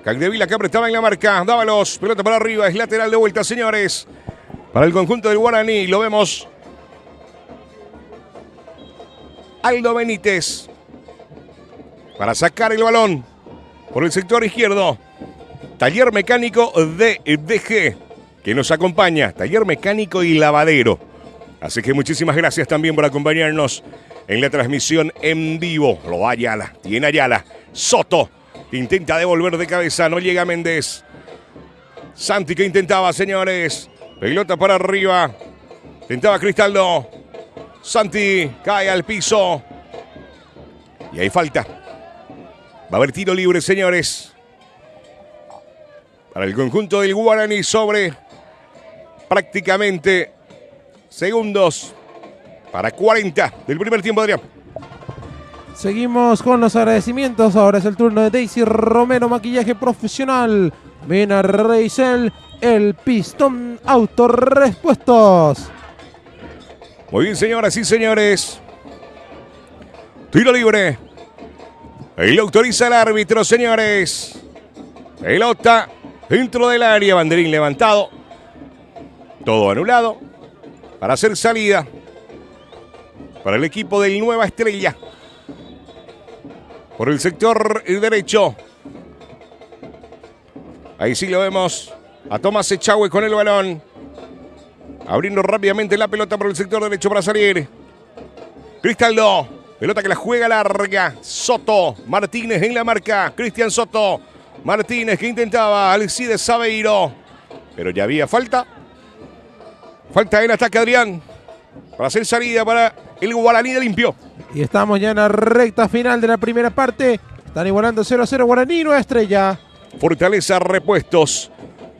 Cagdevila que apretaba en la marca. Dávalos. Pelota para arriba. Es lateral de vuelta, señores. Para el conjunto del Guaraní. Lo vemos. Aldo Benítez. Para sacar el balón. Por el sector izquierdo. Taller Mecánico de DG. Que nos acompaña. Taller Mecánico y Lavadero. Así que muchísimas gracias también por acompañarnos en la transmisión en vivo. Lo va Ayala. Tiene Ayala. Soto. Intenta devolver de cabeza. No llega Méndez. Santi que intentaba, señores. Pelota para arriba. Intentaba Cristaldo. Santi cae al piso. Y hay falta. Va a haber tiro libre, señores. Para el conjunto del Guaraní sobre prácticamente segundos para 40 del primer tiempo, Adrián. Seguimos con los agradecimientos. Ahora es el turno de Daisy Romero, maquillaje profesional. Mena Reisel, el Pistón Autorepuestos. Muy bien, señoras y señores. Tiro libre. Y lo autoriza el árbitro, señores. Pelota dentro del área. Banderín levantado. Todo anulado. Para hacer salida. Para el equipo del Nueva Estrella. Por el sector derecho. Ahí sí lo vemos. A Tomás Echagüe con el balón. Abriendo rápidamente la pelota por el sector derecho para salir. Cristaldo. Pelota que la juega larga. Soto. Martínez en la marca. Cristian Soto. Martínez que intentaba. Alcides Sabeiro. Pero ya había falta. Falta en ataque, Adrián. Para hacer salida para el Guaraní de Limpio. Y estamos ya en la recta final de la primera parte. Están igualando 0-0 Guaraní, Nueva Estrella. Fortaleza Repuestos.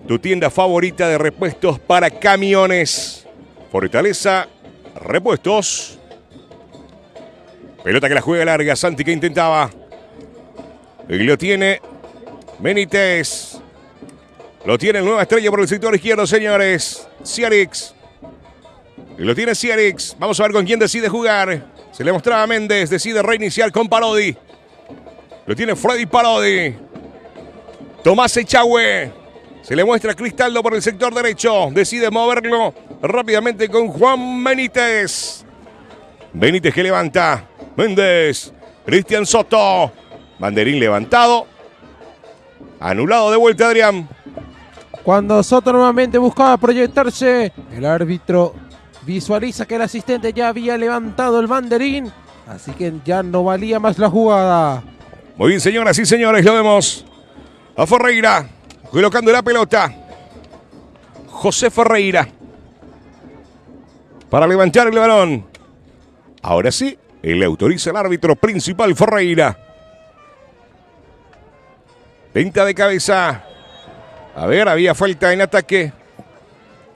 Tu tienda favorita de repuestos para camiones. Fortaleza Repuestos. Pelota que la juega larga. Santi que intentaba. Y lo tiene Benítez. Lo tiene el Nueva Estrella por el sector izquierdo, señores. Ciarix. Y lo tiene Ciarix. Vamos a ver con quién decide jugar. Se le mostraba a Méndez. Decide reiniciar con Parodi. Lo tiene Freddy Parodi. Tomás Echagüe. Se le muestra a Cristaldo por el sector derecho. Decide moverlo rápidamente con Juan Benítez. Benítez que levanta. Méndez. Cristian Soto. Banderín levantado. Anulado de vuelta, Adrián. Cuando Soto nuevamente buscaba proyectarse, el árbitro visualiza que el asistente ya había levantado el banderín. Así que ya no valía más la jugada. Muy bien, señoras y señores. Lo vemos a Ferreira. Colocando la pelota. José Ferreira. Para levantar el balón. Ahora sí, le autoriza el árbitro principal Ferreira. Venta de cabeza. A ver, había falta en ataque.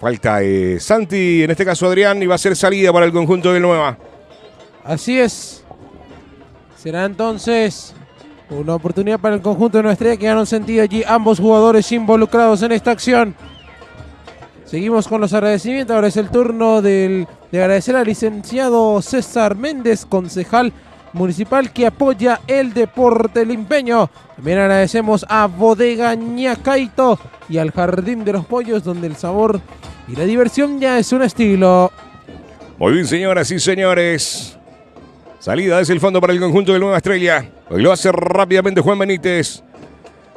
Falta Santi, en este caso Adrián, y va a ser salida para el conjunto del Nueva. Así es. Será entonces una oportunidad para el conjunto de Nueva Estrella, que han sentido allí ambos jugadores involucrados en esta acción. Seguimos con los agradecimientos. Ahora es el turno de agradecer al licenciado César Méndez, concejal municipal que apoya el deporte limpeño. También agradecemos a Bodega Ñacaito y al Jardín de los Pollos, donde el sabor y la diversión ya es un estilo. Muy bien, señoras y señores. Salida desde el fondo para el conjunto de Nueva Estrella. Hoy lo hace rápidamente Juan Benítez.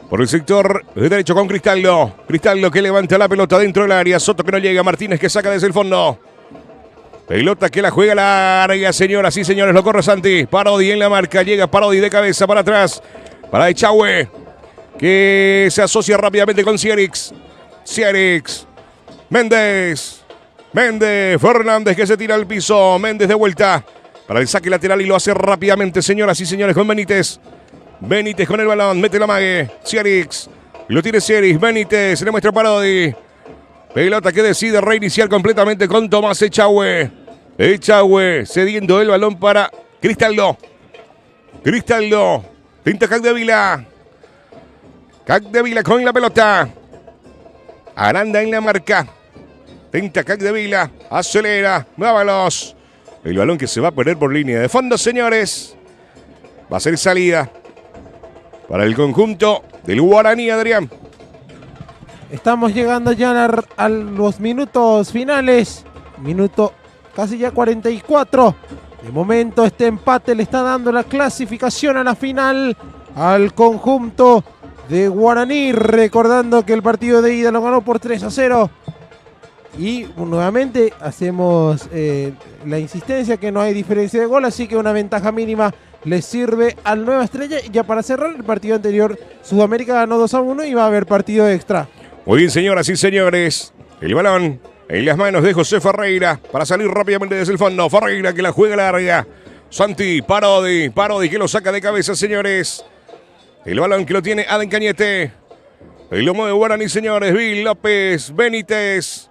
Por el sector derecho con Cristaldo. Cristaldo que levanta la pelota dentro del área. Soto que no llega. Martínez que saca desde el fondo. Pelota que la juega larga, señoras y señores. Lo corre Santi. Parodi en la marca. Llega Parodi de cabeza para atrás. Para Echagüe. Que se asocia rápidamente con Ciarix. Ciarix. Méndez. Méndez. Fernández que se tira al piso. Méndez de vuelta. Para el saque lateral y lo hace rápidamente, señoras y señores, con Benítez. Benítez con el balón, mete la mague. Ciarix, lo tiene Ciarix. Benítez, se le muestra Parodi. Pelota que decide reiniciar completamente con Tomás Echagüe. Echagüe cediendo el balón para Cristaldo. Cristaldo, tinta Capdevila. Capdevila con la pelota. Aranda en la marca. Tinta Capdevila, acelera, Dávalos. El balón que se va a perder por línea de fondo, señores. Va a ser salida para el conjunto del Guaraní, Adrián. Estamos llegando ya a los minutos finales. Minuto casi ya 44. De momento este empate le está dando la clasificación a la final al conjunto de Guaraní. Recordando que el partido de ida lo ganó por 3-0. Y nuevamente hacemos la insistencia que no hay diferencia de gol. Así que una ventaja mínima le sirve al Nueva Estrella. Y ya para cerrar el partido anterior, Sudamérica ganó 2-1 y va a haber partido extra. Muy bien, señoras y señores. El balón en las manos de José Ferreira para salir rápidamente desde el fondo. Ferreira que la juega larga. Santi, Parodi que lo saca de cabeza, señores. El balón que lo tiene Adán Cañete. El lomo de Guaraní, señores. Bill López, Benítez.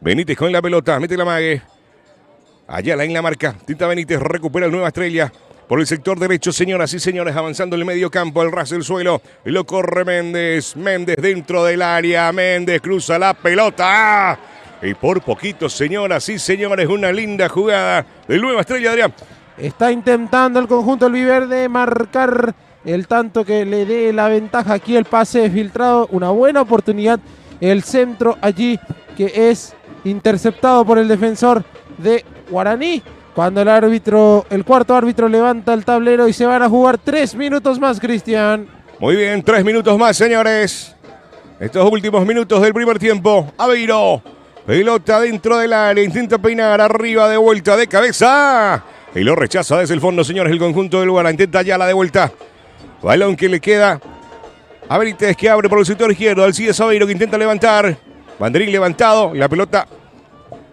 Benítez con la pelota, mete la mague. Ayala en la marca. Tinta Benítez recupera el Nueva Estrella. Por el sector derecho, señoras y señores, avanzando en el medio campo, el ras del suelo. Y lo corre Méndez. Méndez dentro del área. Méndez cruza la pelota. Y por poquito, señoras y señores, una linda jugada del Nueva Estrella, Adrián. Está intentando el conjunto albiverde marcar el tanto que le dé la ventaja. Aquí el pase filtrado, una buena oportunidad. El centro allí que es interceptado por el defensor de Guaraní. Cuando el cuarto árbitro levanta el tablero y se van a jugar 3 minutos más, Cristian. Muy bien, 3 minutos más, señores. Estos últimos minutos del primer tiempo. Aveiro, pelota dentro del área, intenta peinar, arriba de vuelta de cabeza. Y lo rechaza desde el fondo, señores, el conjunto del Guaraní. Intenta ya la de vuelta. Balón que le queda a Benítez, que abre por el sector izquierdo. Alcides Aveiro que intenta levantar. Banderín levantado, la pelota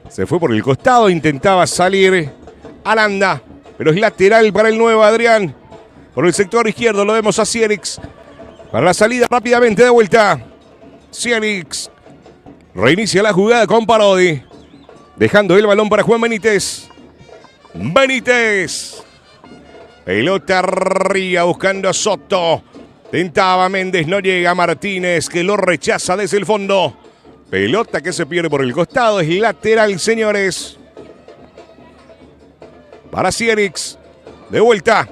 se fue por el costado, intentaba salir Aranda, pero es lateral para el nuevo Adrián. Por el sector izquierdo lo vemos a Ciarix. Para la salida rápidamente de vuelta. Ciarix reinicia la jugada con Parodi. Dejando el balón para Juan Benítez. Benítez. Pelota arriba buscando a Soto. Tentaba Méndez, no llega Martínez que lo rechaza desde el fondo. Pelota que se pierde por el costado, es lateral, señores. Para Ciarix, de vuelta,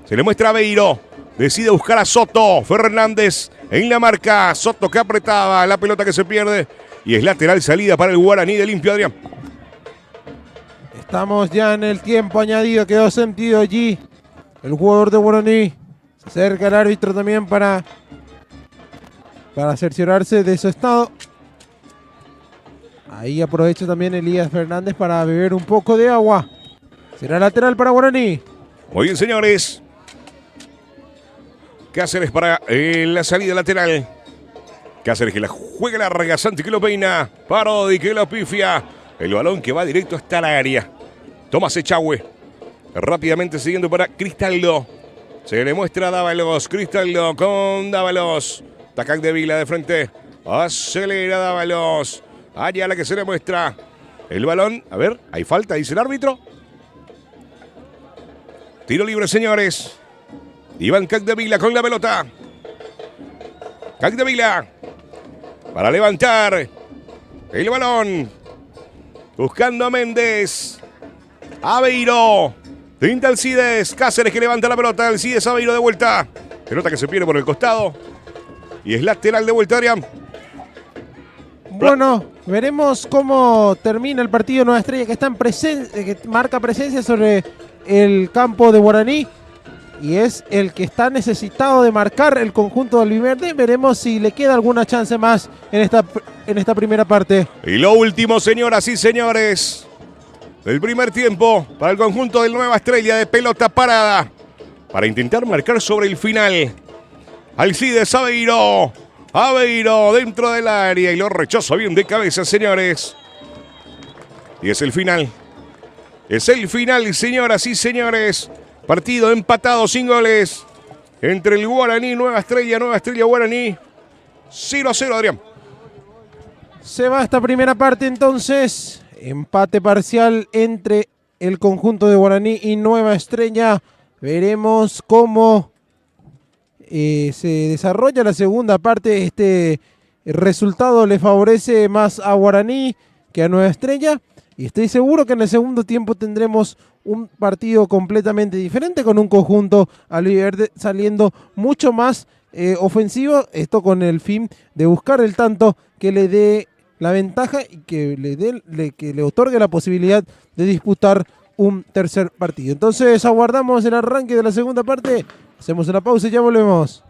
se le muestra a Aveiro, decide buscar a Soto, Fernández en la marca, Soto que apretaba, la pelota que se pierde y es lateral, salida para el Guaraní de limpio, Adrián. Estamos ya en el tiempo añadido, quedó sentido allí el jugador de Guaraní. Se acerca el árbitro también para cerciorarse de su estado. Ahí aprovecha también Elías Fernández para beber un poco de agua. Será lateral para Guaraní. Muy bien, señores. Cáceres para la salida lateral. Cáceres que la juega larga. Santi que lo peina. Parodi que lo pifia. El balón que va directo hasta el área. Tomás Echagüe. Rápidamente siguiendo para Cristaldo. Se le muestra a Dávalos. Cristaldo con Dávalos. Tacac de Vila de frente. Acelera Dávalos. Allá la que se le muestra el balón. A ver, hay falta, dice el árbitro. Tiro libre, señores. Iván Capdevila con la pelota. Capdevila para levantar el balón. Buscando a Méndez. Aveiro. Tinta Alcides. Cáceres que levanta la pelota. Alcides, Aveiro de vuelta. Pelota que se pierde por el costado. Y es lateral de vuelta, Adrián. Bueno, veremos cómo termina el partido. Nueva Estrella que marca presencia sobre el campo de Guaraní y es el que está necesitado de marcar el conjunto de albiverde. Veremos si le queda alguna chance más en esta primera parte. Y lo último, señoras y señores, del primer tiempo para el conjunto del Nueva Estrella, de pelota parada para intentar marcar sobre el final. Alcides Aveiro. Aveiro dentro del área y lo rechaza bien de cabeza, señores. Y es el final. Es el final, señoras y señores. Partido empatado sin goles. entre el Guaraní, Nueva Estrella Guaraní. 0-0, Adrián. Se va esta primera parte entonces. Empate parcial entre el conjunto de Guaraní y Nueva Estrella. Veremos cómo se desarrolla la segunda parte. Este resultado le favorece más a Guaraní que a Nueva Estrella. Y estoy seguro que en el segundo tiempo tendremos un partido completamente diferente con un conjunto albiverde saliendo mucho más ofensivo. Esto con el fin de buscar el tanto que le dé la ventaja y que le otorgue la posibilidad de disputar un tercer partido. Entonces aguardamos el arranque de la segunda parte. Hacemos una pausa y ya volvemos.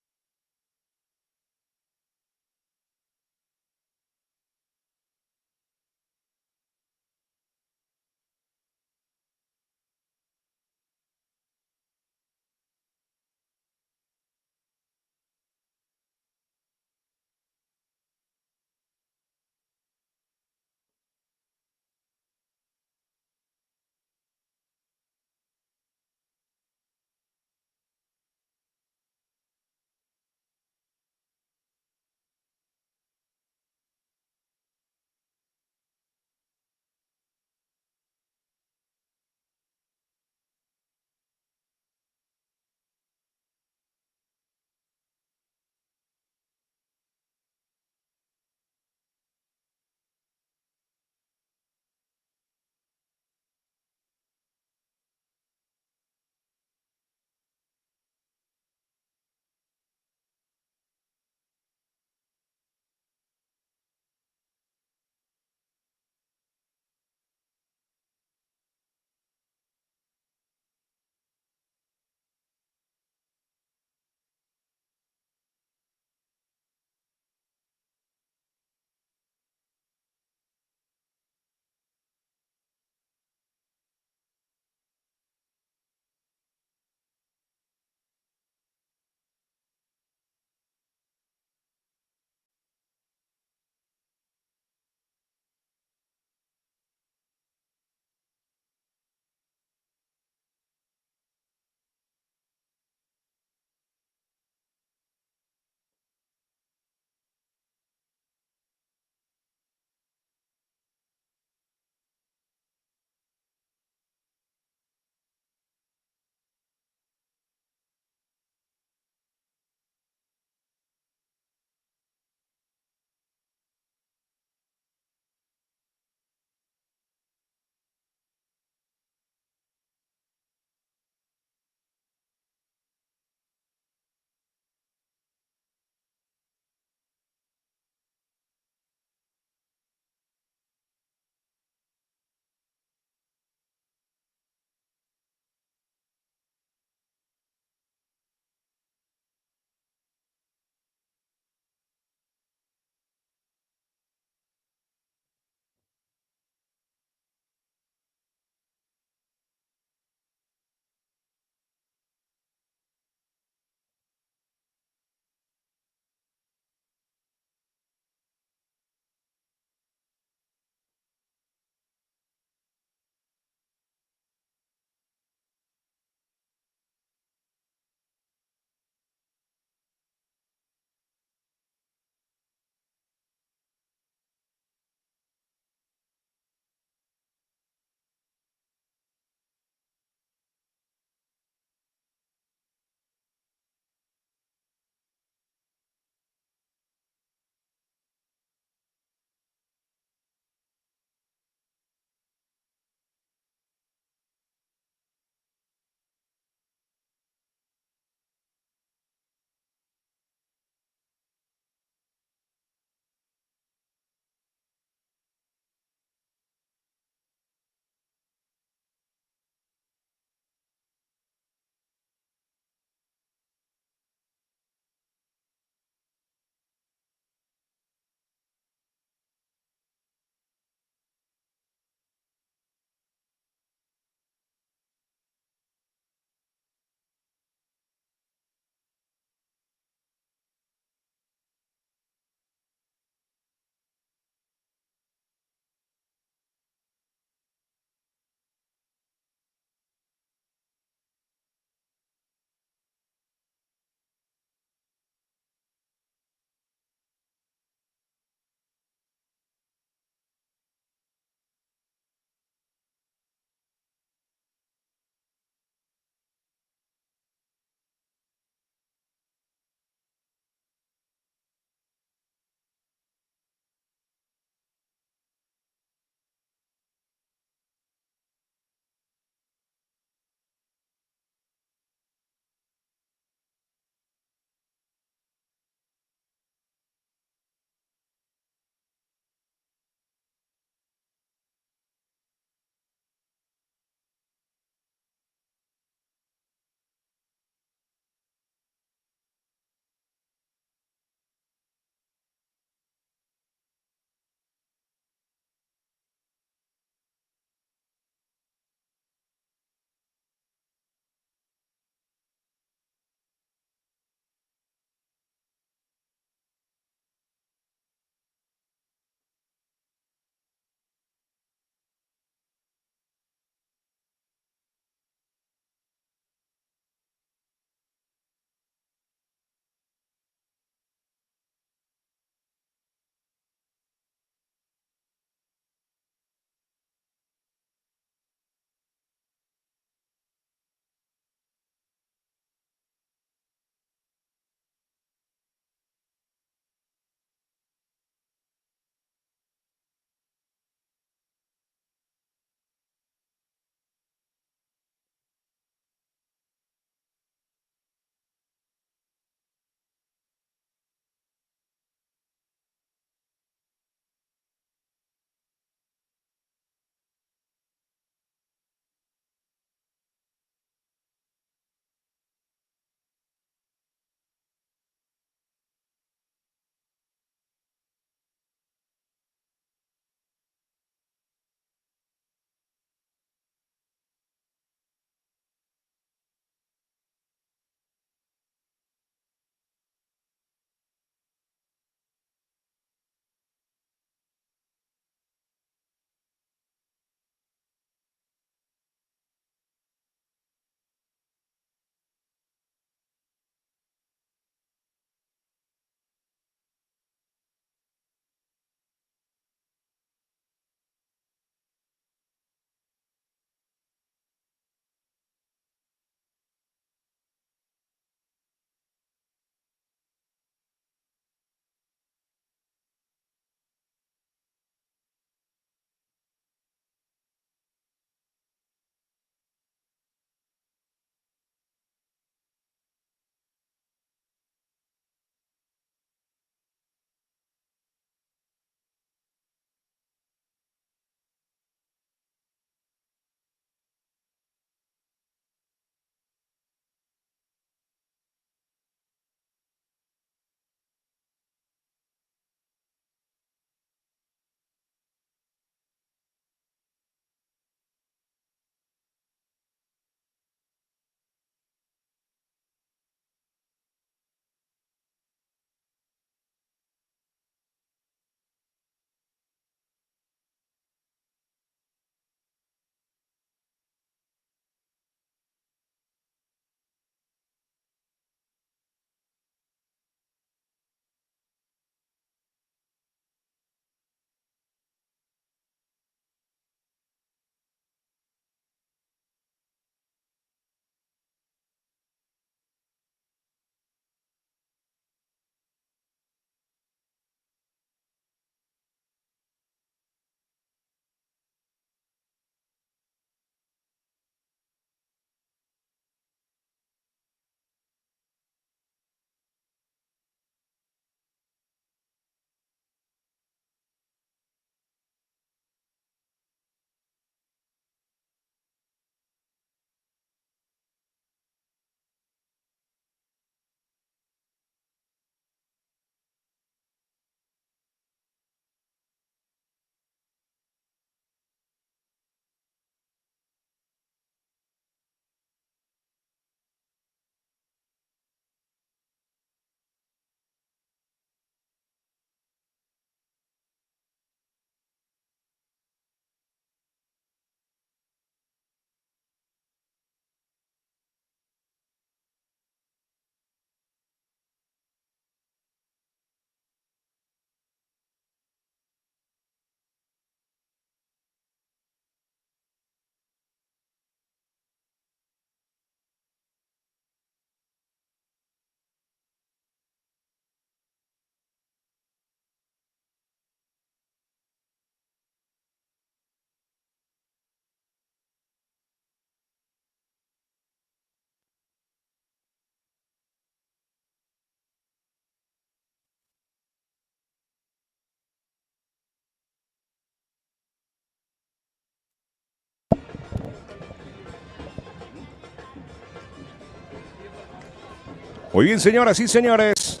Muy bien, señoras y señores.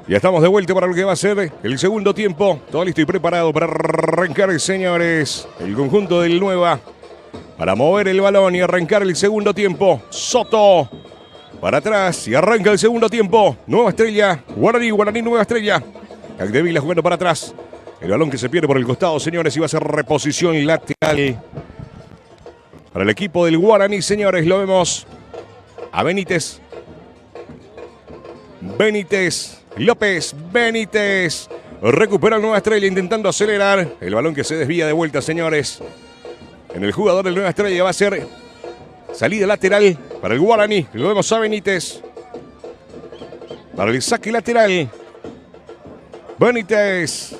Ya estamos de vuelta para lo que va a ser el segundo tiempo. Todo listo y preparado para arrancar, señores. El conjunto del Nueva para mover el balón y arrancar el segundo tiempo. Soto para atrás y arranca el segundo tiempo. Nueva Estrella, Guaraní, Nueva Estrella. Capdevila jugando para atrás. El balón que se pierde por el costado, señores, y va a ser reposición lateral para el equipo del Guaraní, señores. Lo vemos a Benítez. López Benítez. Recupera Nueva Estrella intentando acelerar. El balón que se desvía de vuelta, señores. En el jugador del Nueva Estrella va a ser salida lateral para el Guaraní. Lo vemos a Benítez. Para el saque lateral. Benítez.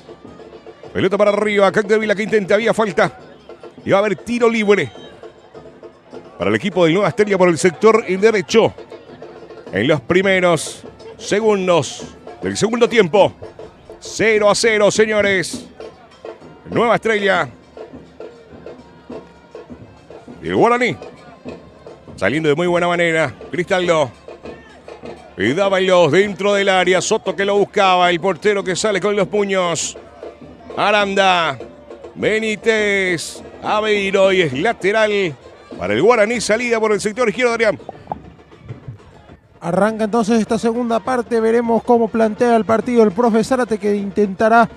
Pelota para arriba. Capdevila que intenta. Había falta. Y va a haber tiro libre para el equipo del Nueva Estrella por el sector derecho. En los primeros segundos del segundo tiempo. 0-0, señores. Nueva Estrella. Y el Guaraní. Saliendo de muy buena manera. Cristaldo. Y Dávalos dentro del área. Soto que lo buscaba. El portero que sale con los puños. Aranda. Benítez. Aveiro. Y es lateral para el Guaraní. Salida por el sector izquierdo, Adrián. Arranca entonces esta segunda parte. Veremos cómo plantea el partido el profe Zárate, que intentará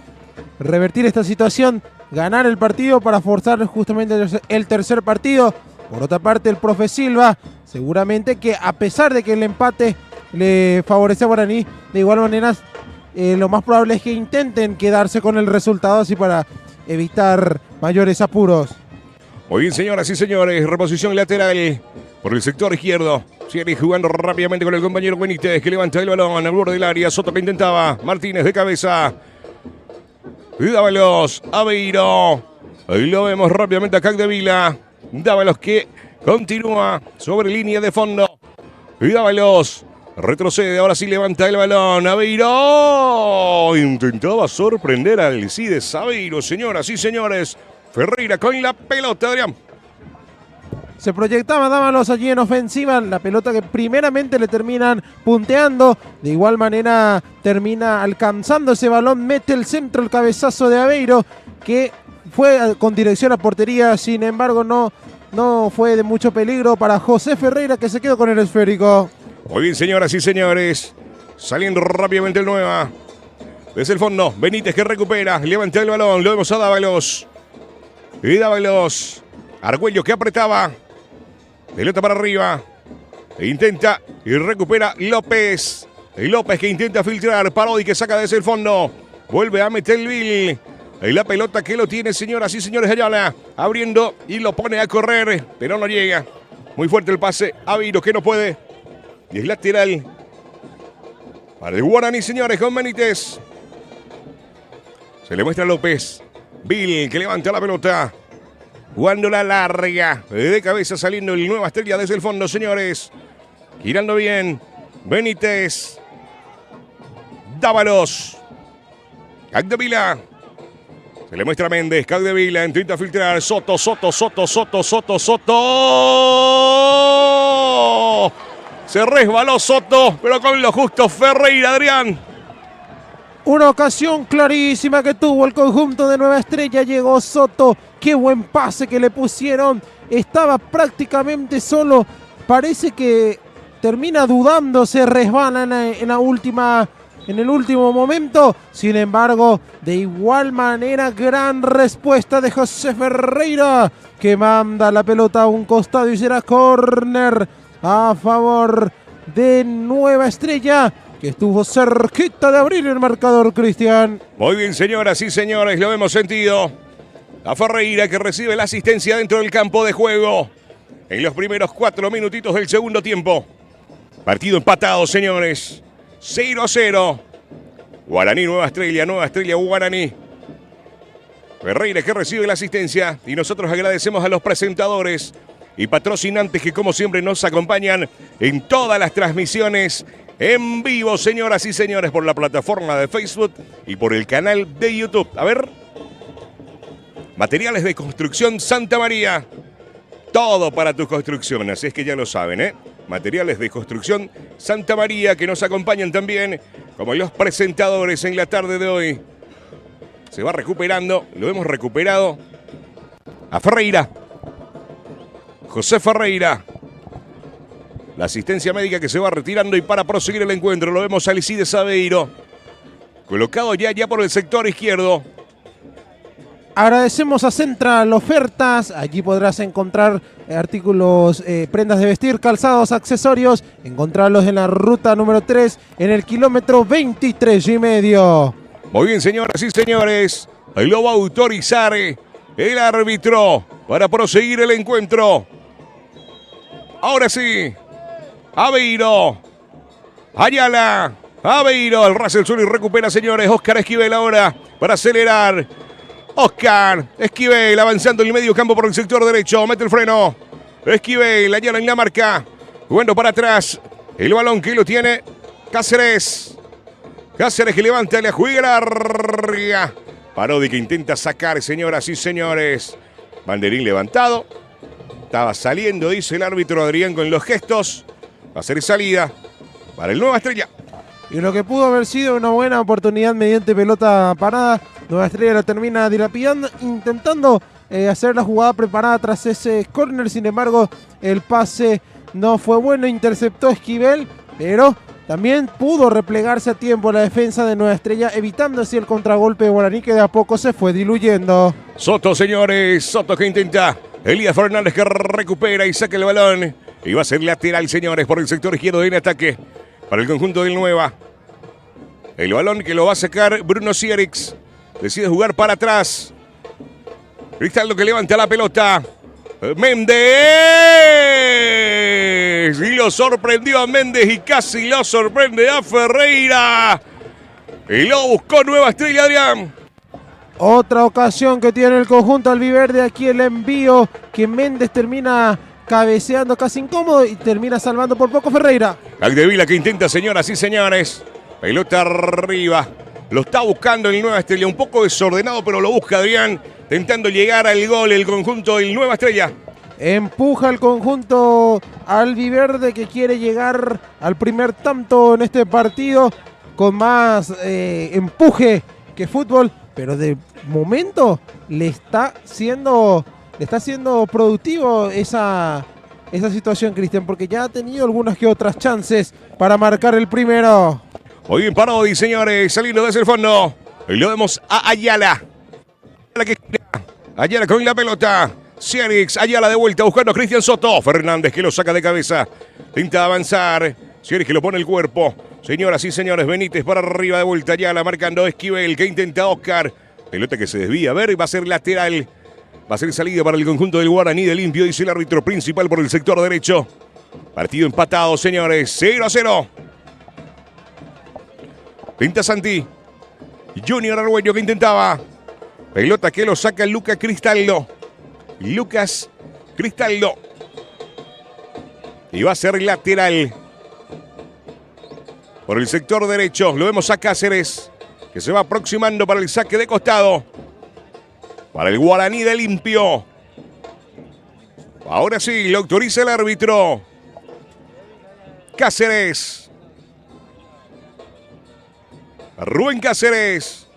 revertir esta situación, ganar el partido para forzar justamente el tercer partido. Por otra parte, el profe Silva, seguramente que a pesar de que el empate le favorece a Guaraní, de igual manera lo más probable es que intenten quedarse con el resultado, así para evitar mayores apuros. Muy bien, señoras y señores, reposición lateral por el sector izquierdo. Sigue jugando rápidamente con el compañero Benítez, que levanta el balón al borde del área. Soto que intentaba. Martínez de cabeza. Y Dávalos. Aveiro. Ahí lo vemos rápidamente a Capdevila. Dávalos que continúa sobre línea de fondo. Y Dávalos retrocede. Ahora sí levanta el balón. Aveiro. Intentaba sorprender al Alcides Aveiro, señoras y señores. Ferreira con la pelota, Adrián. Se proyectaba Dávalos allí en ofensiva, la pelota que primeramente le terminan punteando, de igual manera termina alcanzando ese balón, mete el centro, el cabezazo de Aveiro, que fue con dirección a portería, sin embargo no fue de mucho peligro para José Ferreira, que se quedó con el esférico. Muy bien, señoras y señores, saliendo rápidamente el Nueva, desde el fondo, Benítez que recupera, levanta el balón, lo vemos a Dávalos, y Dávalos, Argüello que apretaba. Pelota para arriba. Intenta y recupera López. López que intenta filtrar. Parodi que saca desde el fondo. Vuelve a meter el Bill. Y la pelota que lo tiene, señoras y señores, Ayala. Abriendo y lo pone a correr. Pero no llega. Muy fuerte el pase. Aveiro que no puede. Y es lateral para el Guaraní, señores, con Benítez. Se le muestra a López. Bill que levanta la pelota. Jugando la larga, de cabeza saliendo el Nueva Estrella desde el fondo, señores. Girando bien, Benítez. Dávalos. Capdevila. Se le muestra a Méndez, Capdevila, intenta filtrar. Soto. Se resbaló Soto, pero con lo justo Ferreira, Adrián. Una ocasión clarísima que tuvo el conjunto de Nueva Estrella. Llegó Soto. Qué buen pase que le pusieron. Estaba prácticamente solo. Parece que termina dudando. Se resbala en el último momento. Sin embargo, de igual manera, gran respuesta de José Ferreira, que manda la pelota a un costado y será córner a favor de Nueva Estrella, que estuvo cerquita de abrir el marcador, Cristian. Muy bien, señoras y señores, lo hemos sentido. A Ferreira, que recibe la asistencia dentro del campo de juego en los primeros 4 minutitos del segundo tiempo. Partido empatado, señores. 0-0. Guaraní, Nueva Estrella, Guaraní. Ferreira que recibe la asistencia y nosotros agradecemos a los presentadores y patrocinantes que como siempre nos acompañan en todas las transmisiones en vivo, señoras y señores, por la plataforma de Facebook y por el canal de YouTube. A ver, Materiales de Construcción Santa María. Todo para tu construcción, así es que ya lo saben, ¿eh? Materiales de Construcción Santa María, que nos acompañan también como los presentadores en la tarde de hoy. Se va recuperando, lo hemos recuperado a Ferreira. José Ferreira. La asistencia médica que se va retirando y para proseguir el encuentro lo vemos a Alcides Aveiro. Colocado ya por el sector izquierdo. Agradecemos a Central Ofertas. Allí podrás encontrar artículos, prendas de vestir, calzados, accesorios. Encontrarlos en la ruta número 3, en el kilómetro 23,5. Muy bien, señoras y señores. Lo va a autorizar el árbitro para proseguir el encuentro. Ahora sí. Aveiro. Ayala. Aveiro. El ras el suelo y recupera, señores. Oscar Esquivel ahora para acelerar. Oscar Esquivel avanzando en el medio campo por el sector derecho. Mete el freno. Esquivel. Ayala en la marca. Jugando para atrás. El balón que lo tiene Cáceres. Cáceres que levanta, la juega larga. Parodi que intenta sacar, señoras y señores. Banderín levantado. Estaba saliendo, dice el árbitro Adrián con los gestos. Va a ser salida para el Nueva Estrella. Y lo que pudo haber sido una buena oportunidad mediante pelota parada, Nueva Estrella la termina dilapidando, intentando hacer la jugada preparada tras ese córner. Sin embargo, el pase no fue bueno, interceptó Esquivel, pero también pudo replegarse a tiempo la defensa de Nueva Estrella, evitando así el contragolpe de Guaraní, que de a poco se fue diluyendo. Soto, señores, Soto que intenta. Elías Fernández que recupera y saca el balón. Y va a ser lateral, señores, por el sector izquierdo en ataque para el conjunto del Nueva. El balón que lo va a sacar Bruno Sierix. Decide jugar para atrás. Cristaldo que levanta la pelota. Méndez. Y lo sorprendió a Méndez y casi lo sorprende a Ferreira. Y lo buscó Nueva Estrella, Adrián. Otra ocasión que tiene el conjunto albiverde. Aquí el envío que Méndez termina cabeceando casi incómodo y termina salvando por poco Ferreira. Aldevila que intenta, señoras y señores. Pelota arriba. Lo está buscando el Nueva Estrella. Un poco desordenado, pero lo busca Adrián. Tentando llegar al gol el conjunto del Nueva Estrella. Empuja el conjunto albiverde que quiere llegar al primer tanto en este partido con más empuje que fútbol, pero de momento le está siendo productivo esa situación, Cristian, porque ya ha tenido algunas que otras chances para marcar el primero. Muy bien, Parodi, señores, saliendo desde el fondo. Y lo vemos a Ayala. Ayala con la pelota. Sierix, Ayala de vuelta buscando a Cristian Soto. Fernández que lo saca de cabeza. Intenta avanzar. Sierix que lo pone el cuerpo. Señoras y señores, Benítez para arriba de vuelta. Ayala marcando a Esquivel que intenta Oscar. Pelota que se desvía. A ver, va a ser lateral. Va a ser salida para el conjunto del Guaraní de Limpio, dice el árbitro principal por el sector derecho. Partido empatado, señores. 0-0. Pinta Santi. Junior Argüello que intentaba. Pelota que lo saca Lucas Cristaldo. Lucas Cristaldo. Y va a ser lateral. Por el sector derecho lo vemos a Cáceres, que se va aproximando para el saque de costado. Para el Guaraní de Limpio. Ahora sí, lo autoriza el árbitro. Cáceres. Rubén Cáceres.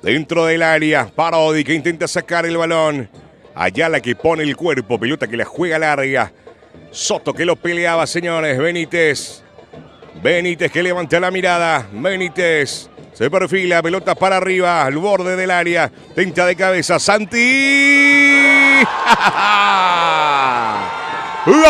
Dentro del área. Parodi que intenta sacar el balón. Ayala que pone el cuerpo. Pelota que la juega larga. Soto que lo peleaba, señores. Benítez. Benítez que levanta la mirada. Benítez. Se perfila, pelota para arriba, al borde del área. Tenta de cabeza, Santi. ¡Gol!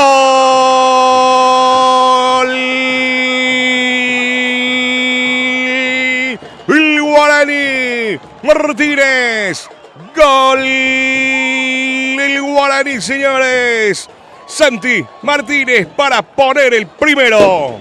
El Guaraní. Martínez. Gol. El Guaraní, señores. Santi Martínez para poner el primero.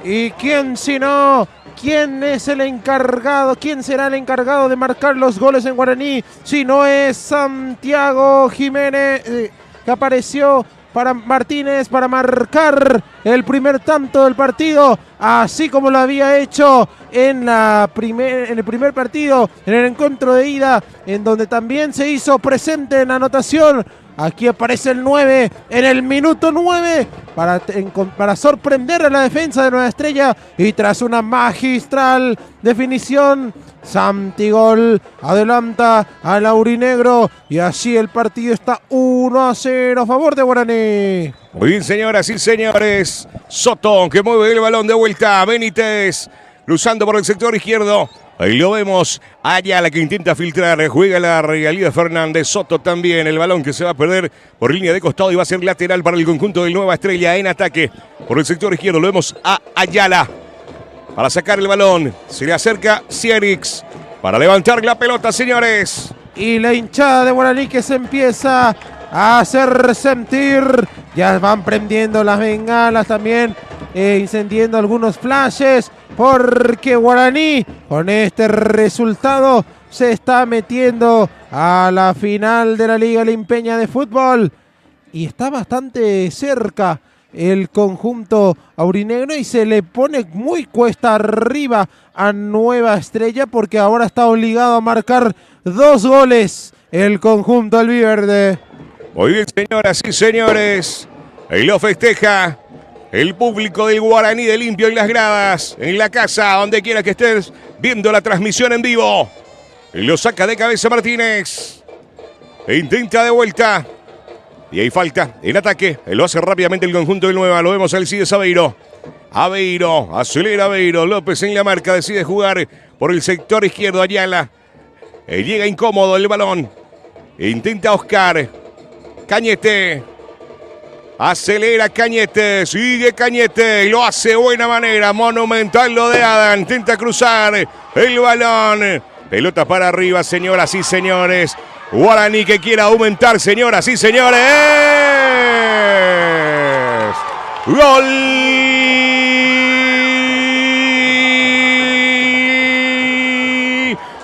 ¿Y quién si no? ¿Quién es el encargado? ¿Quién será el encargado de marcar los goles en Guaraní? Si no es Santiago Jiménez, que apareció para Martínez para marcar el primer tanto del partido, así como lo había hecho en el primer partido, en el encuentro de ida, en donde también se hizo presente en anotación Aquí aparece el 9 en el minuto 9 para sorprender a la defensa de Nueva Estrella. Y tras una magistral definición, Santigol adelanta al aurinegro. Y así el partido está 1-0 a favor de Guaraní. Muy bien, señoras y señores. Soto que mueve el balón de vuelta. Benítez cruzando por el sector izquierdo. Ahí lo vemos. Ayala que intenta filtrar. Juega la regalía Fernández. Soto también. El balón que se va a perder por línea de costado y va a ser lateral para el conjunto del Nueva Estrella en ataque. Por el sector izquierdo lo vemos a Ayala. Para sacar el balón. Se le acerca Cierix. Para levantar la pelota, señores. Y la hinchada de Guaraní que se empieza a hacer sentir. Ya van prendiendo las bengalas también. Incendiendo algunos flashes. Porque Guaraní con este resultado se está metiendo a la final de la Liga Limpeña de Fútbol. Y está bastante cerca el conjunto aurinegro y se le pone muy cuesta arriba a Nueva Estrella porque ahora está obligado a marcar 2 goles el conjunto albiverde. Muy bien, señoras y señores. Ahí lo festeja el público del Guaraní de Limpio en las gradas, en la casa, donde quiera que estés viendo la transmisión en vivo. Y lo saca de cabeza Martínez. E intenta de vuelta. Y hay falta en ataque. Lo hace rápidamente el conjunto del Nueva. Lo vemos al Cides Aveiro. Aveiro, acelera Aveiro. López en la marca, decide jugar por el sector izquierdo. Ayala. Llega incómodo el balón. Intenta Oscar. Cañete. Acelera Cañete, sigue Cañete y lo hace de buena manera, monumental lo de Adam, intenta cruzar el balón, pelota para arriba, señoras y señores, Guaraní que quiere aumentar, señoras y señores, gol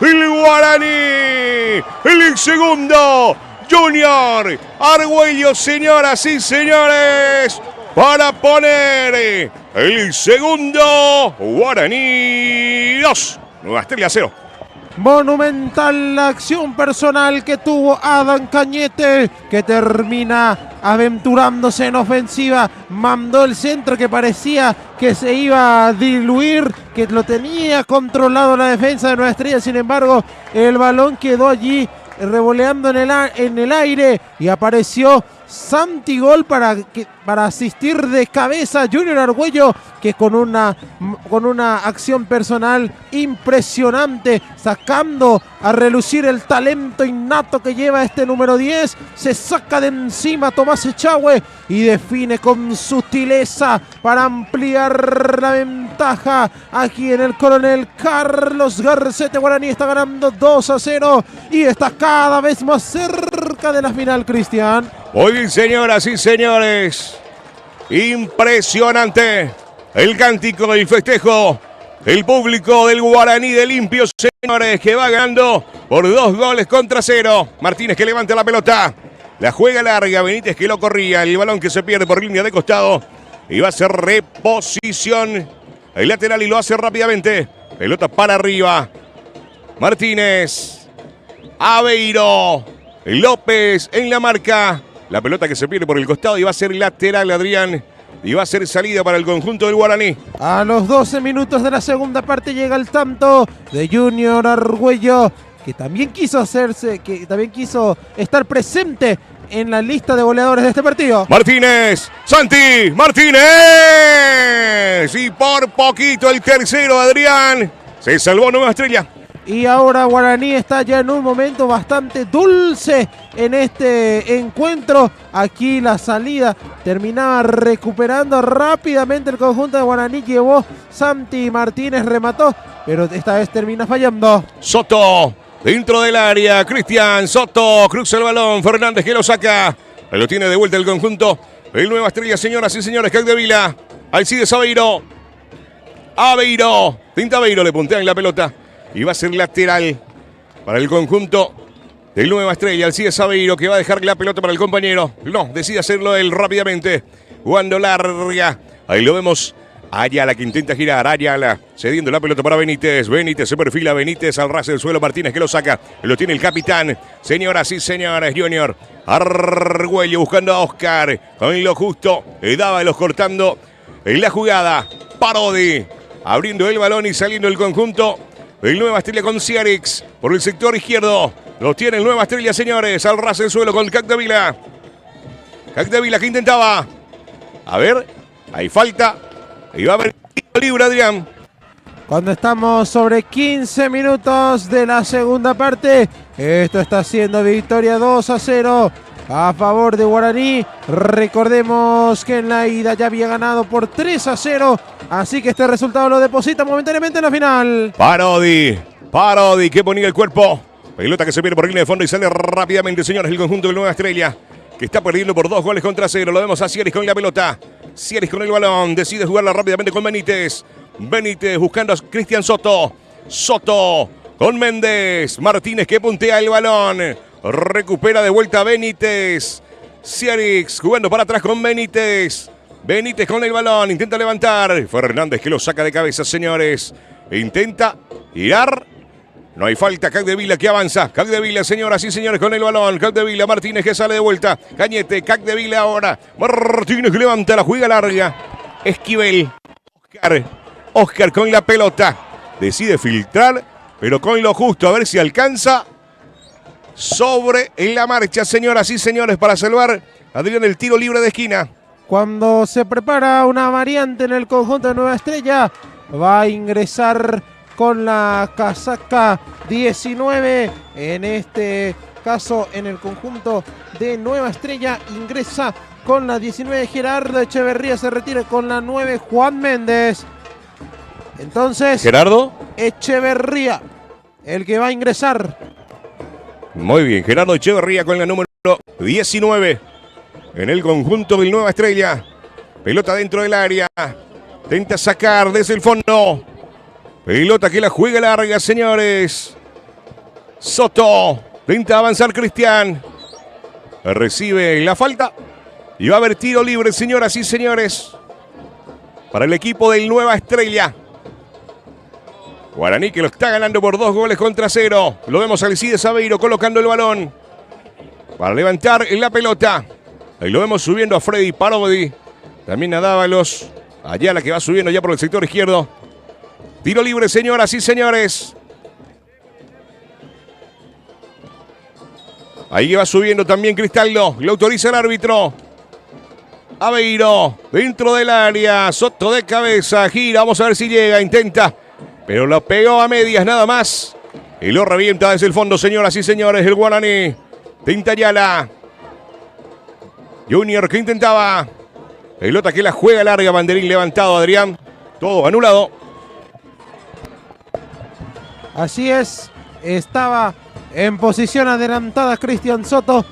el Guaraní, el segundo, Junior Argüello, señoras y señores, para poner el segundo. Guaraní 2, Nueva Estrella 0. Monumental la acción personal que tuvo Adam Cañete, que termina aventurándose en ofensiva. Mandó el centro que parecía que se iba a diluir, que lo tenía controlado la defensa de Nueva Estrella. Sin embargo, el balón quedó allí revoleando en el aire y apareció Santigol para asistir de cabeza a Junior Argüello, que con una acción personal impresionante, sacando a relucir el talento innato que lleva este número 10, se saca de encima Tomás Echagüe y define con sutileza para ampliar la ventaja aquí en el Coronel Carlos Garcete. Guaraní está ganando 2-0 y está cada vez más cerca de la final, Cristian. Muy bien, señoras y señores, impresionante el cántico del festejo, el público del Guaraní de Limpio, señores, que va ganando por 2-0. Martínez que levanta la pelota, la juega larga, Benítez que lo corría, el balón que se pierde por línea de costado y va a ser reposición el lateral y lo hace rápidamente, pelota para arriba, Martínez, Aveiro, López en la marca. La pelota que se pierde por el costado y va a ser lateral, Adrián. Y va a ser salida para el conjunto del Guaraní. A los 12 minutos de la segunda parte llega el tanto de Junior Argüello, que también quiso estar presente en la lista de goleadores de este partido. Martínez, Santi, Martínez. Y por poquito el tercero, Adrián. Se salvó Nueva Estrella. Y ahora Guaraní está ya en un momento bastante dulce en este encuentro. Aquí la salida terminaba recuperando rápidamente el conjunto de Guaraní. Llevó Santi Martínez, remató, pero esta vez termina fallando. Soto, dentro del área. Cristian Soto, cruza el balón. Fernández que lo saca. Lo tiene de vuelta el conjunto. El Nueva Estrella, señoras y señores. Capdevila. Alcides Aveiro. Aveiro. Tinta Aveiro, le puntea en la pelota. Y va a ser lateral para el conjunto del Nueva Estrella. Alcides Aveiro que va a dejar la pelota para el compañero. No, decide hacerlo él rápidamente. Jugando larga. Ahí lo vemos Ayala que intenta girar, Ayala cediendo la pelota para Benítez. Benítez se perfila, Benítez al ras del suelo, Martínez que lo saca. Lo tiene el capitán. Señoras y señores, Junior Argüello buscando a Oscar. Con lo justo, Dávalos cortando en la jugada. Parodi abriendo el balón y saliendo el conjunto. El Nueva Estrella con Ciarix por el sector izquierdo. Lo tiene el Nueva Estrella, señores. Al ras del suelo con Capdevila. Capdevila que intentaba. A ver, hay falta. Y va a haber tiro libre, Adrián. Cuando estamos sobre 15 minutos de la segunda parte, esto está siendo victoria 2-0 a favor de Guaraní. Recordemos que en la ida ya había ganado por 3-0, así que este resultado lo deposita momentáneamente en la final. Parodi que ponía el cuerpo. Pelota que se pierde por línea de fondo y sale rápidamente, señores, el conjunto de Nueva Estrella, que está perdiendo por 2-0. Lo vemos a Ciarix con la pelota. Ciarix con el balón, decide jugarla rápidamente con Benítez. Benítez buscando a Cristian Soto. Soto con Méndez. Martínez que puntea el balón. Recupera de vuelta Benítez. Ciarix jugando para atrás con Benítez. Benítez con el balón, intenta levantar. Fernández que lo saca de cabeza, señores. Intenta girar. No hay falta, Capdevila que avanza. Capdevila, señoras y señores, con el balón. Capdevila, Martínez que sale de vuelta. Cañete, Capdevila ahora. Martínez que levanta la juega larga. Esquivel. Oscar con la pelota. Decide filtrar, pero con lo justo. A ver si alcanza. Sobre en la marcha, señoras y señores, para salvar Adrián el tiro libre de esquina. Cuando se prepara una variante en el conjunto de Nueva Estrella, va a ingresar con la casaca 19, en este caso en el conjunto de Nueva Estrella ingresa con la 19 Gerardo Echeverría, se retira con la 9 Juan Méndez. Entonces, Gerardo Echeverría, el que va a ingresar. Muy bien, Gerardo Echeverría con la número 19 en el conjunto del Nueva Estrella. Pelota dentro del área, intenta sacar desde el fondo. Pelota que la juega larga, señores. Soto. Intenta avanzar Cristian. Recibe la falta. Y va a haber tiro libre, señoras y señores, para el equipo del Nueva Estrella. Guaraní que lo está ganando por 2-0. Lo vemos a Alcides Aveiro colocando el balón para levantar la pelota. Ahí lo vemos subiendo a Freddy Parodi. También a Dávalos. Ayala que va subiendo ya por el sector izquierdo. Tiro libre, señoras y señores. Ahí va subiendo también Cristaldo. Lo autoriza el árbitro. Aveiro dentro del área. Soto de cabeza. Gira. Vamos a ver si llega. Intenta. Pero lo pegó a medias nada más. Y lo revienta desde el fondo, señoras y señores. El Guaraní. Tinta Ayala. Junior que intentaba. Pelota que la juega larga. Banderín levantado, Adrián. Todo anulado. Así es, estaba en posición adelantada Cristian Soto,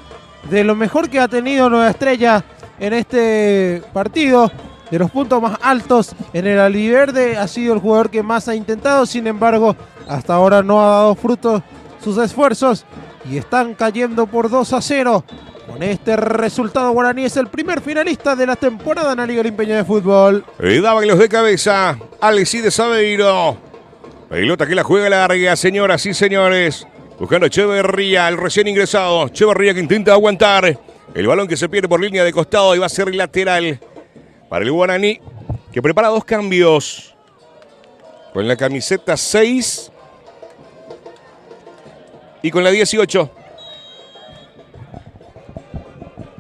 de lo mejor que ha tenido Nueva Estrella en este partido, de los puntos más altos en el aliverde, ha sido el jugador que más ha intentado, sin embargo, hasta ahora no ha dado fruto sus esfuerzos y están cayendo por 2-0. Con este resultado, Guaraní es el primer finalista de la temporada en la Liga Limpeña de Fútbol. Dávalos de cabeza, Alcides Aveiro. Pelota que la juega larga, señoras y señores. Buscando a Echeverría, el recién ingresado. Echeverría que intenta aguantar. El balón que se pierde por línea de costado y va a ser lateral para el Guaraní, que prepara 2 cambios. Con la camiseta 6 y con la 18.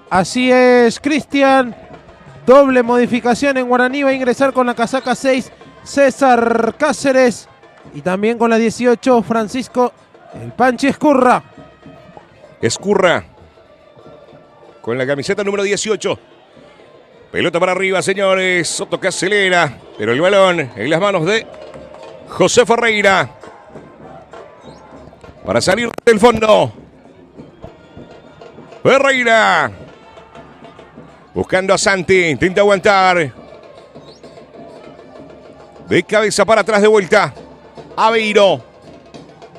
Así es, Cristian. Doble modificación en Guaraní. Va a ingresar con la casaca 6 César Cáceres. Y también con la 18, Francisco el Panchi Escurra. Escurra. Con la camiseta número 18. Pelota para arriba, señores. Soto que acelera. Pero el balón en las manos de José Ferreira. Para salir del fondo. Ferreira. Buscando a Santi. Intenta aguantar. De cabeza para atrás de vuelta. Aveiro.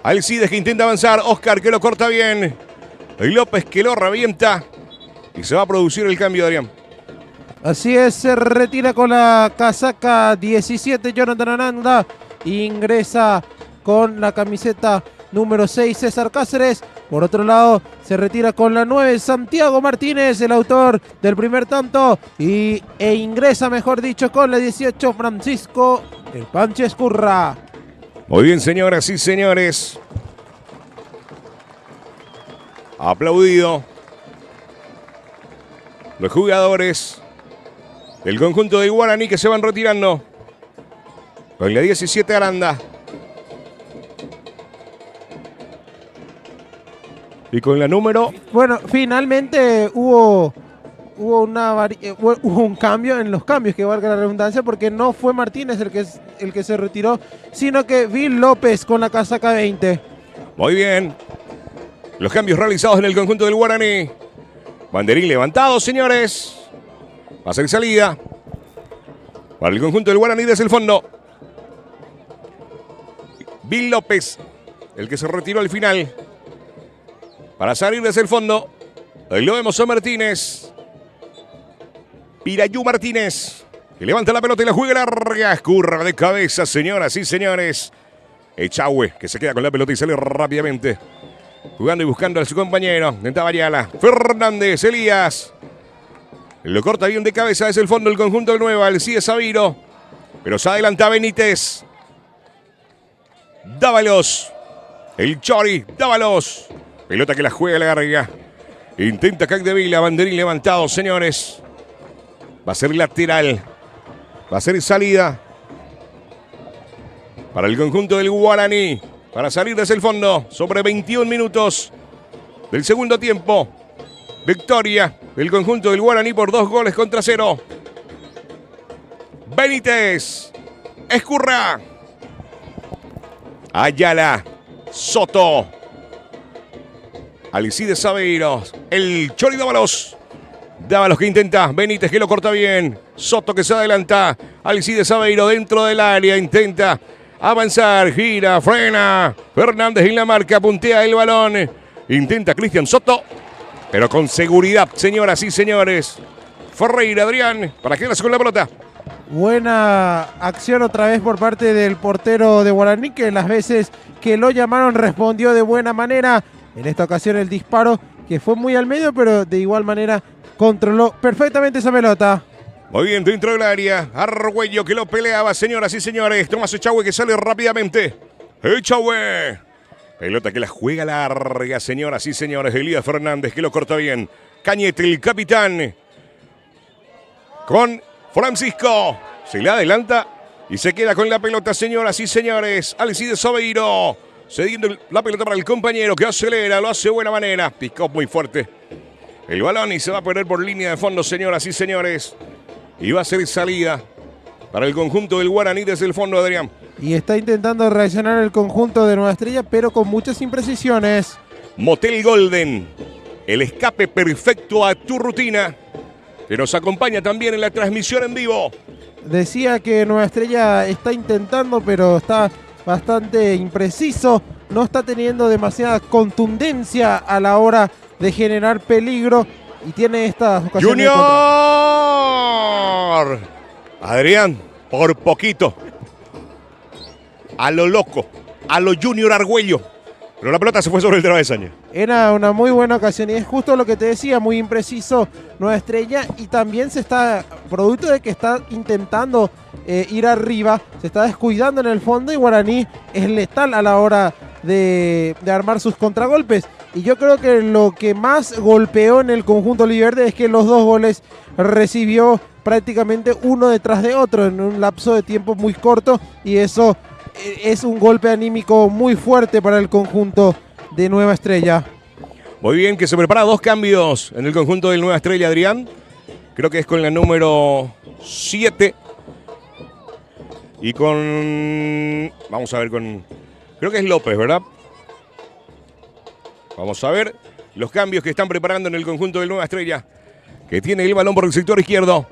Alcides que intenta avanzar. Oscar que lo corta bien. Y López que lo revienta. Y se va a producir el cambio, Adrián. Así es, se retira con la casaca 17 Jonathan Aranda. Ingresa con la camiseta número 6 César Cáceres. Por otro lado, se retira con la 9 Santiago Martínez, el autor del primer tanto. E ingresa, mejor dicho, con la 18 Francisco el Panche Escurra. Muy bien, señoras y señores. Aplaudido. Los jugadores del conjunto de Guaraní que se van retirando. Con la 17 Aranda. Y con la número... Bueno, finalmente hubo un cambio en los cambios, que valga la redundancia, porque no fue Martínez el que se retiró, sino que Bill López con la casaca 20. Muy bien. Los cambios realizados en el conjunto del Guaraní. Banderín levantado, señores. Va a ser salida para el conjunto del Guaraní desde el fondo. Bill López, el que se retiró al final. Para salir desde el fondo. Ahí lo vemos a Martínez. Pirayú Martínez, que levanta la pelota y la juega larga. Escurra de cabeza, señoras y señores. Echagüe, que se queda con la pelota y sale rápidamente. Jugando y buscando a su compañero. Intentaba Ayala. Fernández, Elías. Lo corta bien de cabeza desde el fondo el conjunto del Nueva. El sigue Sabiro. Pero se adelanta Benítez. Dávalos. El Chori. Dávalos. Pelota que la juega larga. Intenta Capdevila. Banderín levantado, señores. Va a ser lateral. Va a ser salida para el conjunto del Guaraní. Para salir desde el fondo. Sobre 21 minutos del segundo tiempo. Victoria del conjunto del Guaraní por 2-0. Benítez. Escurra. Ayala. Soto. Alcides Saveiros. El Chori Dávalos. Dávalos que intenta. Benítez que lo corta bien. Soto que se adelanta. Alcides Saveiro dentro del área. Intenta avanzar. Gira. Frena. Fernández en la marca. Puntea el balón. Intenta Cristian Soto. Pero con seguridad, señoras y señores. Ferreira Adrián para quedarse con la pelota. Buena acción otra vez por parte del portero de Guaraní, que las veces que lo llamaron respondió de buena manera. En esta ocasión el disparo, que fue muy al medio, pero de igual manera controló perfectamente esa pelota. Muy bien, dentro del área. Argüello que lo peleaba, señoras y señores. Tomás Echagüe que sale rápidamente. Echagüe. Pelota que la juega larga, señoras y señores. Elías Fernández que lo corta bien. Cañete, el capitán. Con Francisco. Se le adelanta y se queda con la pelota, señoras y señores. Alcides Saveiro. Cediendo la pelota para el compañero que acelera. Lo hace de buena manera. Picó muy fuerte el balón y se va a perder por línea de fondo, señoras y señores. Y va a ser salida para el conjunto del Guaraní desde el fondo, Adrián. Y está intentando reaccionar el conjunto de Nueva Estrella, pero con muchas imprecisiones. Motel Golden, el escape perfecto a tu rutina, que nos acompaña también en la transmisión en vivo. Decía que Nueva Estrella está intentando, pero está bastante impreciso. No está teniendo demasiada contundencia a la hora de generar peligro. Y tiene estas ocasiones. ¡Junior! Adrián, por poquito. A lo loco. A lo Junior Argüello. Pero la pelota se fue sobre el travesaño. Era una muy buena ocasión y es justo lo que te decía, muy impreciso Nueva Estrella, y también se está, producto de que está intentando ir arriba, se está descuidando en el fondo y Guaraní es letal a la hora de armar sus contragolpes. Y yo creo que lo que más golpeó en el conjunto Oliverde es que los dos goles recibió prácticamente uno detrás de otro en un lapso de tiempo muy corto, y eso es un golpe anímico muy fuerte para el conjunto de Nueva Estrella. Muy bien, que se prepara dos cambios en el conjunto de Nueva Estrella, Adrián. Creo que es con la número 7. Y con... Vamos a ver con... Creo que es López, ¿verdad? Vamos a ver los cambios que están preparando en el conjunto de Nueva Estrella, que tiene el balón por el sector izquierdo.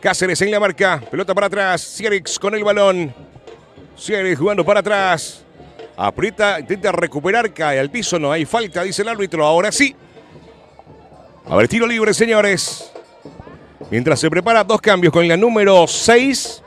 Cáceres en la marca. Pelota para atrás. Cierix con el balón. Cierix jugando para atrás. Aprieta, intenta recuperar, cae al piso, no hay falta, dice el árbitro. Ahora sí. A ver, tiro libre, señores. Mientras se prepara 2 cambios con la número 6.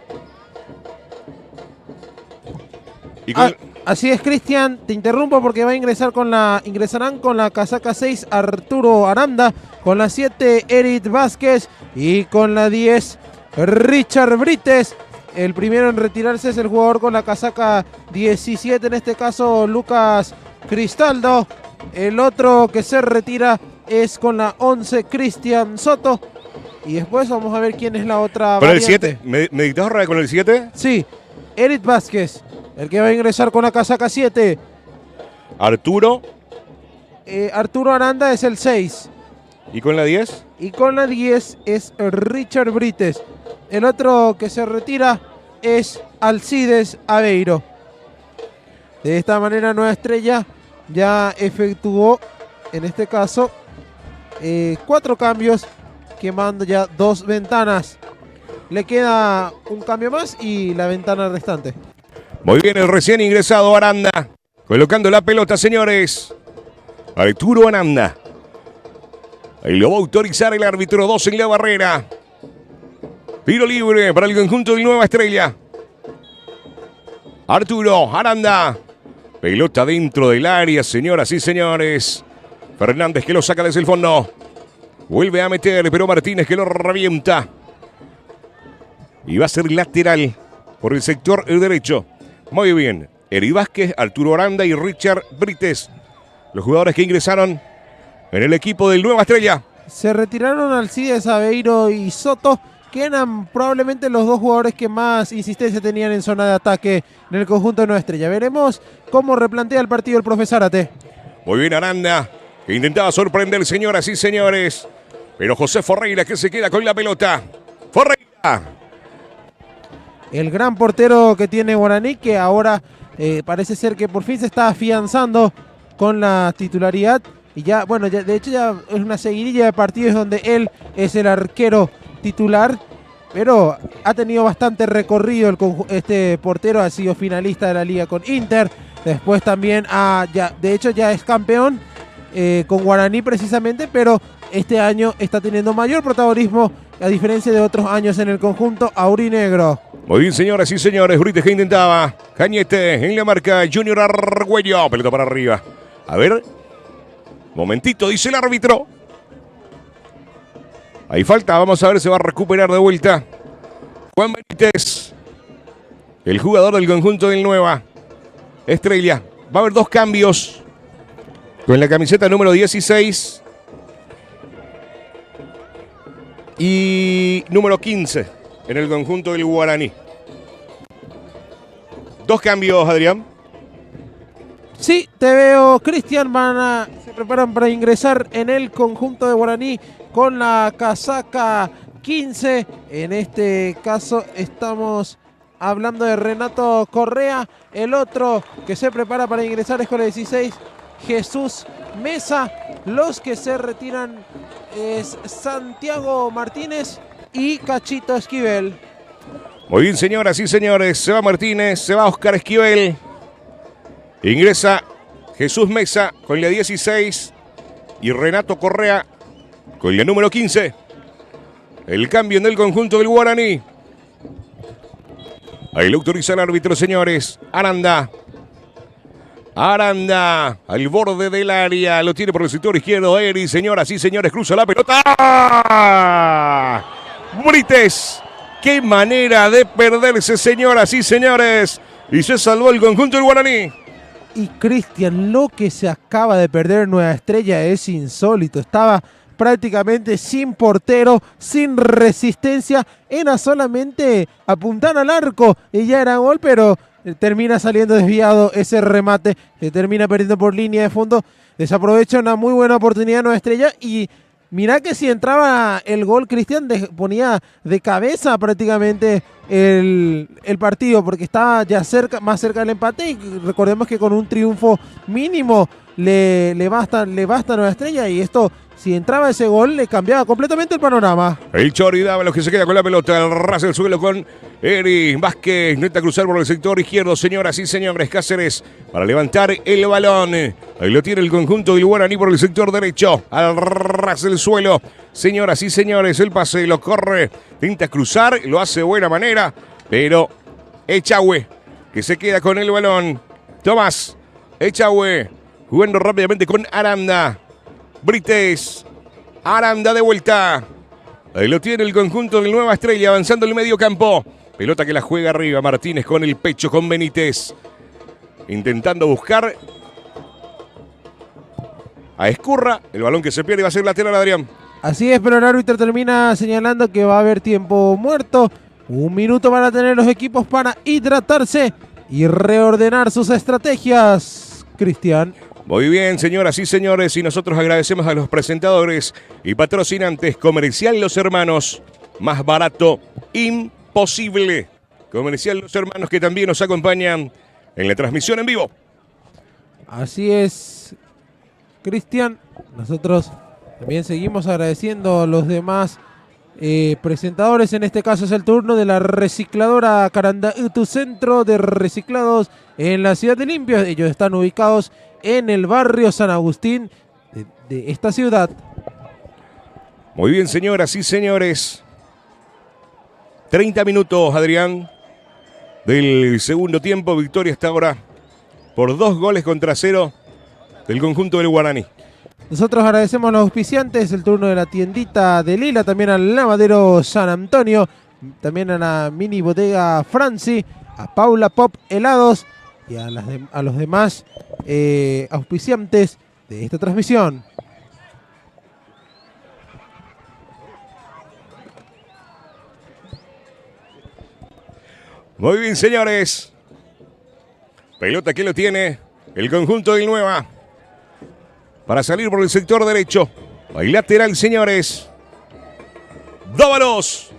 Y con... Así es, Cristian, te interrumpo porque ingresarán con la casaca 6 Arturo Aranda, con la 7 Eric Vázquez y con la 10 Richard Brites. El primero en retirarse es el jugador con la casaca 17, en este caso Lucas Cristaldo. El otro que se retira es con la 11 Cristian Soto. Y después vamos a ver quién es la otra ¿Con variante. el 7? ¿Me dictas con el 7? Sí, Eric Vázquez, el que va a ingresar con la casaca 7. Arturo. Arturo Aranda es el 6. ¿Y con la 10? Y con la 10 es Richard Brites. El otro que se retira es Alcides Aveiro. De esta manera Nueva Estrella ya efectuó, en este caso, 4 cambios, quemando ya 2 ventanas. Le queda un cambio más y la ventana restante. Muy bien, el recién ingresado Aranda. Colocando la pelota, señores. Arturo Aranda. Ahí lo va a autorizar el árbitro. 2 en la barrera. Tiro libre para el conjunto de Nueva Estrella. Arturo Aranda. Pelota dentro del área, señoras y señores. Fernández que lo saca desde el fondo. Vuelve a meter, pero Martínez que lo revienta. Y va a ser lateral por el sector derecho. Muy bien. Eri Vázquez, Arturo Aranda y Richard Brites. Los jugadores que ingresaron en el equipo del Nueva Estrella. Se retiraron Alcides Aveiro y Soto, que eran probablemente los 2 jugadores que más insistencia tenían en zona de ataque en el conjunto de Nueva Estrella. Veremos cómo replantea el partido el profe Zárate. Muy bien Aranda, que intentaba sorprender, señoras y señores. Pero José Ferreira que se queda con la pelota. Ferreira. El gran portero que tiene Guaraní, que ahora parece ser que por fin se está afianzando con la titularidad. Y ya, bueno, de hecho ya es una seguidilla de partidos donde él es el arquero titular. Pero ha tenido bastante recorrido este portero, ha sido finalista de la liga con Inter. Después también, de hecho ya es campeón con Guaraní precisamente, pero este año está teniendo mayor protagonismo a diferencia de otros años en el conjunto aurinegro. Muy bien, señoras y señores, Brites que intentaba. Cañete en la marca, Junior Argüello, pelota para arriba. A ver, momentito, dice el árbitro. Ahí falta, vamos a ver, se va a recuperar de vuelta Juan Benítez, el jugador del conjunto del Nueva Estrella. Va a haber 2 cambios con la camiseta número 16 y número 15 en el conjunto del Guaraní. 2 cambios, Adrián. Sí, te veo, Cristian. Se preparan para ingresar en el conjunto de Guaraní con la casaca 15. En este caso estamos hablando de Renato Correa. El otro que se prepara para ingresar es con el 16, Jesús Mesa. Los que se retiran es Santiago Martínez y Cachito Esquivel. Muy bien, señoras y señores. Se va Martínez, se va Oscar Esquivel. Ingresa Jesús Mesa con la 16 y Renato Correa con la número 15. El cambio en el conjunto del Guaraní. Ahí lo autoriza el árbitro, señores. Aranda. Aranda al borde del área. Lo tiene por el sector izquierdo. Eri, señoras y señores, cruza la pelota. Brites. Qué manera de perderse, señoras y señores. Y se salvó el conjunto del Guaraní. Y Cristian, lo que se acaba de perder Nueva Estrella es insólito. Estaba prácticamente sin portero, sin resistencia. Era solamente apuntar al arco y ya era gol, pero termina saliendo desviado ese remate. Que termina perdiendo por línea de fondo. Desaprovecha una muy buena oportunidad Nueva Estrella y mirá que si entraba el gol, Cristian ponía de cabeza prácticamente el partido, porque estaba ya más cerca del empate, y recordemos que con un triunfo mínimo le basta a Nueva Estrella, y esto, si entraba ese gol, le cambiaba completamente el panorama. El Chori Dávalos que se queda con la pelota, el ras del suelo con Eri Vázquez, intenta cruzar por el sector izquierdo, señoras y señores. Cáceres para levantar el balón. Ahí lo tiene el conjunto del Guaraní por el sector derecho, al ras del suelo. Señoras y señores, el pase lo corre, intenta cruzar, lo hace de buena manera, pero Echagüe, que se queda con el balón. Tomás Echagüe, jugando rápidamente con Aranda. Brites, Aranda de vuelta. Ahí lo tiene el conjunto del Nueva Estrella, avanzando en el medio campo. Pelota que la juega arriba, Martínez con el pecho, con Benítez. Intentando buscar a Escurra, el balón que se pierde va a ser lateral, Adrián. Así es, pero el árbitro termina señalando que va a haber tiempo muerto. 1 minuto van a tener los equipos para hidratarse y reordenar sus estrategias. Cristian. Muy bien, señoras y señores, y nosotros agradecemos a los presentadores y patrocinantes. Comercial Los Hermanos, más barato imposible. Comercial Los Hermanos, que también nos acompañan en la transmisión en vivo. Así es, Cristian. Nosotros también seguimos agradeciendo a los demás presentadores. En este caso es el turno de la recicladora Carandahutu, centro de reciclados en la ciudad de Limpio. Ellos están ubicados en el barrio San Agustín de esta ciudad. Muy bien, señoras y señores. 30 minutos, Adrián, del segundo tiempo. Victoria hasta ahora por 2-0 del conjunto del Guaraní. Nosotros agradecemos a los auspiciantes, el turno de la tiendita de Lila, también al lavadero San Antonio, también a la mini bodega Franci, a Paula Pop Helados y a los demás auspiciantes de esta transmisión. Muy bien, señores. Pelota que lo tiene el conjunto del Nueva. Para salir por el sector derecho. Hay lateral, señores. Dávalos.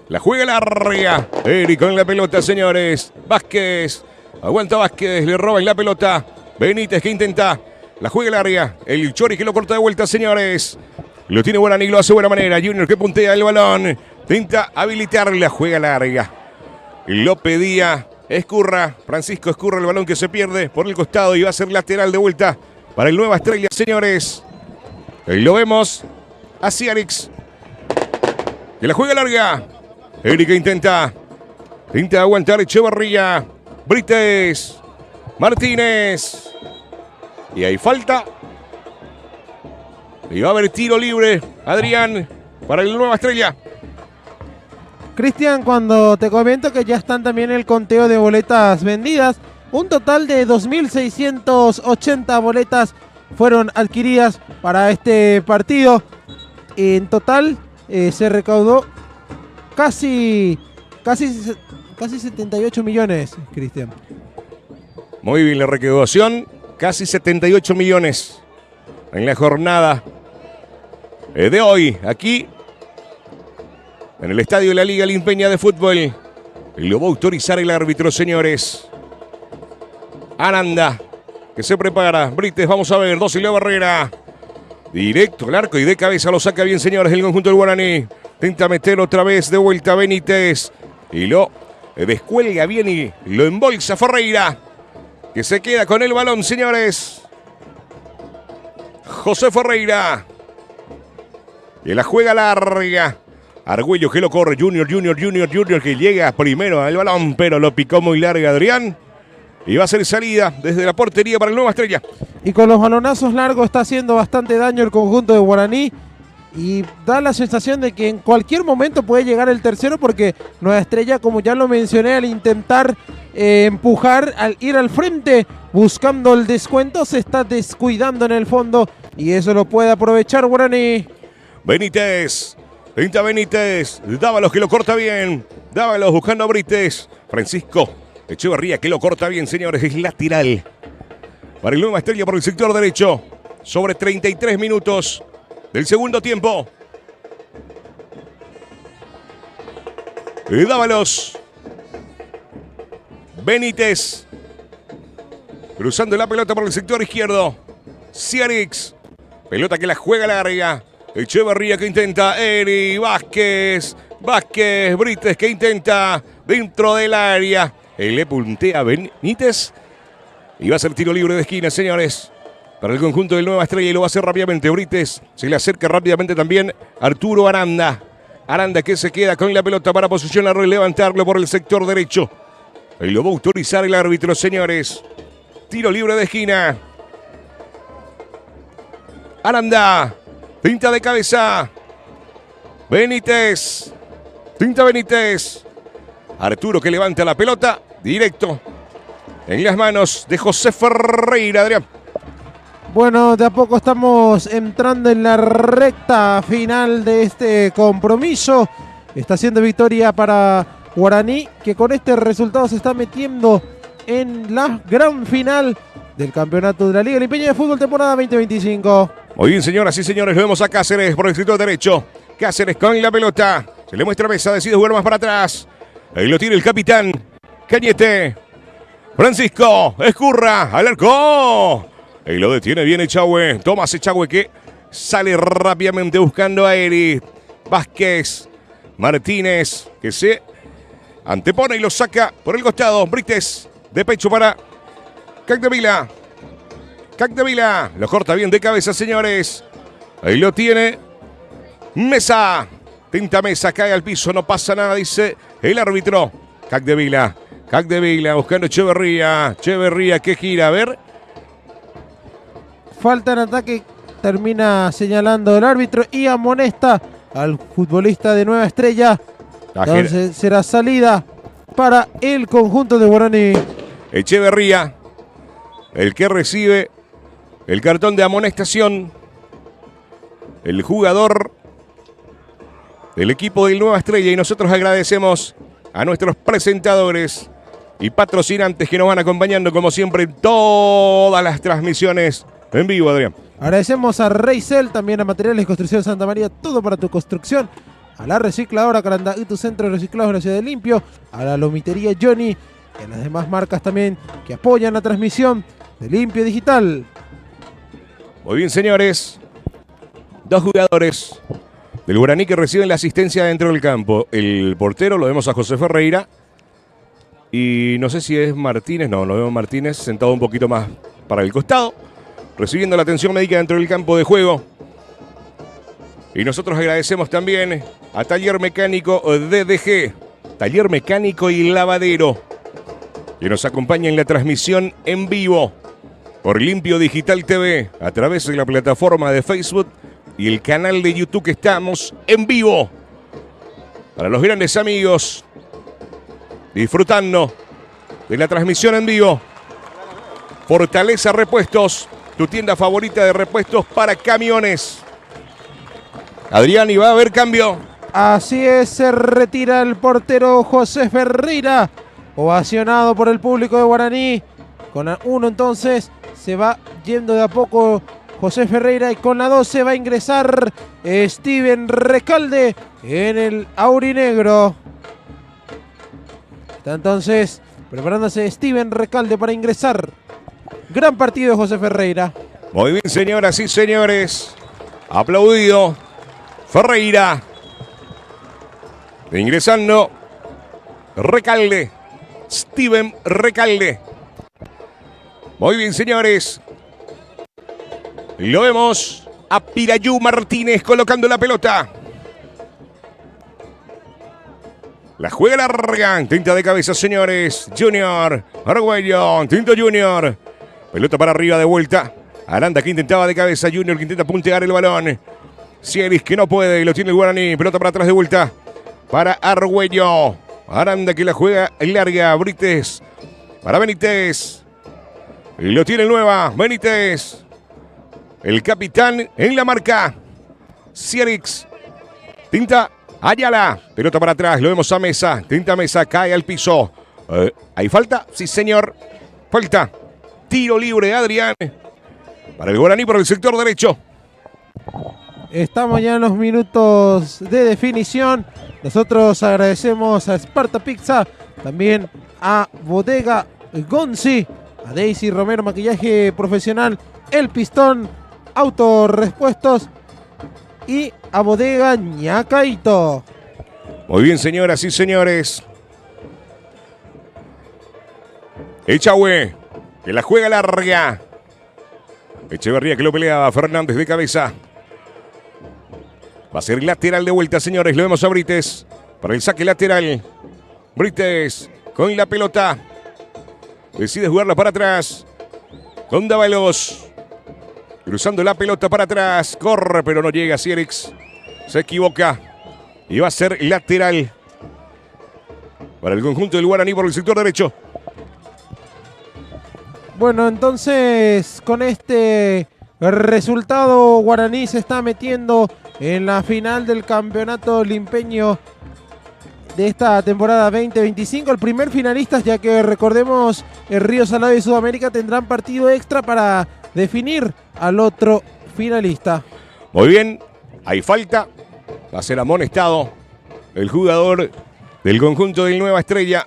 La juega larga. Eric con la pelota, señores. Vázquez. Aguanta Vázquez. Le roban la pelota. Benítez que intenta. La juega larga. El Chori que lo corta de vuelta, señores. Lo tiene Guaraní, lo hace de buena manera. Junior que puntea el balón. Intenta habilitar la juega larga. Lo pedía Escurra. Francisco Escurra, el balón que se pierde por el costado y va a ser lateral de vuelta para el Nueva Estrella, señores. Ahí lo vemos a Ciarix, que la juega larga. Erika intenta aguantar Echeverría. Brites, Martínez. Y hay falta. Y va a haber tiro libre, Adrián, para el Nueva Estrella. Cristian, cuando te comento que ya están también el conteo de boletas vendidas, un total de 2.680 boletas fueron adquiridas para este partido. En total se recaudó casi 78 millones, Cristian. Muy bien la recaudación, casi 78 millones en la jornada de hoy, aquí en el estadio de la Liga Limpeña de Fútbol. Y lo va a autorizar el árbitro, señores. Aranda, que se prepara. Brites, vamos a ver. 2 y la barrera. Directo al arco y de cabeza lo saca bien, señores, el conjunto del Guaraní. Intenta meter otra vez de vuelta Benítez. Y lo descuelga bien y lo embolsa Ferreira, que se queda con el balón, señores. José Ferreira. Y la juega larga. Argüello que lo corre. Junior que llega primero al balón, pero lo picó muy larga Adrián. Y va a ser salida desde la portería para el Nueva Estrella. Y con los balonazos largos está haciendo bastante daño el conjunto de Guaraní. Y da la sensación de que en cualquier momento puede llegar el tercero, porque Nueva Estrella, como ya lo mencioné, al intentar empujar, al ir al frente buscando el descuento, se está descuidando en el fondo. Y eso lo puede aprovechar Guaraní. Benítez. Pinta Benítez. Dávalos que lo corta bien. Dávalos buscando a Brites. Francisco Echeverría que lo corta bien, señores. Es lateral para el Nueva Estrella por el sector derecho. Sobre 33 minutos del segundo tiempo. Dávalos. Benítez. Cruzando la pelota por el sector izquierdo. Ciarix. Pelota que la juega larga. Echeverría que intenta. Eri. Vázquez. Brites que intenta. Dentro del área. Le puntea Benítez. Y va a ser tiro libre de esquina, señores. para el conjunto del Nueva Estrella y lo va a hacer rápidamente. Brites se le acerca rápidamente también Arturo Aranda. Aranda que se queda con la pelota para posicionarlo y levantarlo por el sector derecho. Y lo va a autorizar el árbitro, señores. Tiro libre de esquina. Aranda. Pinta de cabeza. Benítez. Pinta Benítez. Arturo que levanta la pelota. Directo. En las manos de José Ferreira, Adrián. Bueno, de a poco estamos entrando en la recta final de este compromiso. Está siendo victoria para Guaraní, que con este resultado se está metiendo en la gran final del campeonato de la Liga Limpiña de Fútbol temporada 2025. Muy bien, señoras y señores, lo vemos a Cáceres por el sector derecho. Cáceres con la pelota. Se le muestra Mesa, decide jugar más para atrás. Ahí lo tiene el capitán Cañete. Francisco, escurra al arco. Y lo detiene bien Echagüe. Tomás Echagüe que sale rápidamente buscando a Eri. Vázquez. Martínez que se antepone y lo saca por el costado. Brites de pecho para Capdevila. Capdevila lo corta bien de cabeza, señores. Ahí lo tiene Mesa. Tinta Mesa, cae al piso, no pasa nada, dice el árbitro. Capdevila. Capdevila buscando Echeverría. Echeverría que gira, a ver. Falta en ataque, termina señalando el árbitro y amonesta al futbolista de Nueva Estrella. Entonces será salida para el conjunto de Guaraní. Echeverría, el que recibe el cartón de amonestación. El jugador del equipo del Nueva Estrella. Y nosotros agradecemos a nuestros presentadores y patrocinantes que nos van acompañando como siempre en todas las transmisiones en vivo, Adrián. Agradecemos a Reysel, también a Materiales Construcción Santa María, todo para tu construcción. A la recicladora Carandá y tu centro de reciclados de la ciudad de Limpio. A la lomitería Johnny y a las demás marcas también que apoyan la transmisión de Limpio Digital. Muy bien, señores. Dos jugadores del Guaraní que reciben la asistencia dentro del campo. El portero lo vemos a José Ferreira. Y no sé si es Martínez. No, lo vemos Martínez sentado un poquito más para el costado, recibiendo la atención médica dentro del campo de juego. Y nosotros agradecemos también a Taller Mecánico DDG, Taller Mecánico y Lavadero, que nos acompaña en la transmisión en vivo por Limpio Digital TV, a través de la plataforma de Facebook y el canal de YouTube que estamos en vivo. Para los grandes amigos, disfrutando de la transmisión en vivo. Fortaleza Repuestos, tu tienda favorita de repuestos para camiones. Adrián, y va a haber cambio. Así es, se retira el portero José Ferreira, ovacionado por el público de Guaraní. Con la 1 entonces se va yendo de a poco José Ferreira y con la 12 va a ingresar Steven Recalde en el aurinegro. Está entonces preparándose Steven Recalde para ingresar. Gran partido de José Ferreira. Muy bien, señoras y señores. Aplaudido Ferreira. Ingresando Recalde. Steven Recalde. Muy bien, señores. Lo vemos a Pirayú Martínez colocando la pelota. La juega larga. Tinta de cabeza, señores. Junior. Argüello. Tinto Junior. Pelota para arriba de vuelta. Aranda que intentaba de cabeza. Junior que intenta puntear el balón. Cielis que no puede y lo tiene el Guaraní. Pelota para atrás de vuelta. Para Argüello. Aranda que la juega larga. Brites. Para Benítez. Y lo tiene Nueva. Benítez. El capitán en la marca. Cierix. Tinta Ayala. Pelota para atrás. Lo vemos a Mesa. Tinta Mesa. Cae al piso. ¿Hay falta? Sí, señor. Falta. Tiro libre, Adrián. Para el Guaraní por el sector derecho. Estamos ya en los minutos de definición. Nosotros agradecemos a Sparta Pizza. También a Bodega Gonzi. A Daisy Romero Maquillaje Profesional. El Pistón Autorespuestos. Y a Bodega Ñacaito. Muy bien, señoras y señores. Echagüe, que la juega larga. Echeverría que lo peleaba. Fernández de cabeza. Va a ser lateral de vuelta, señores. Lo vemos a Brites para el saque lateral. Brites con la pelota. Decide jugarla para atrás. Con Dávalos. Cruzando la pelota para atrás. Corre, pero no llega. Sierix se equivoca. Y va a ser lateral para el conjunto del Guaraní por el sector derecho. Bueno, entonces con este resultado Guaraní se está metiendo en la final del campeonato limpeño de esta temporada 2025. El primer finalista, ya que recordemos el Río Salado y Sudamérica tendrán partido extra para definir al otro finalista. Muy bien, hay falta. Va a ser amonestado el jugador del conjunto del Nueva Estrella.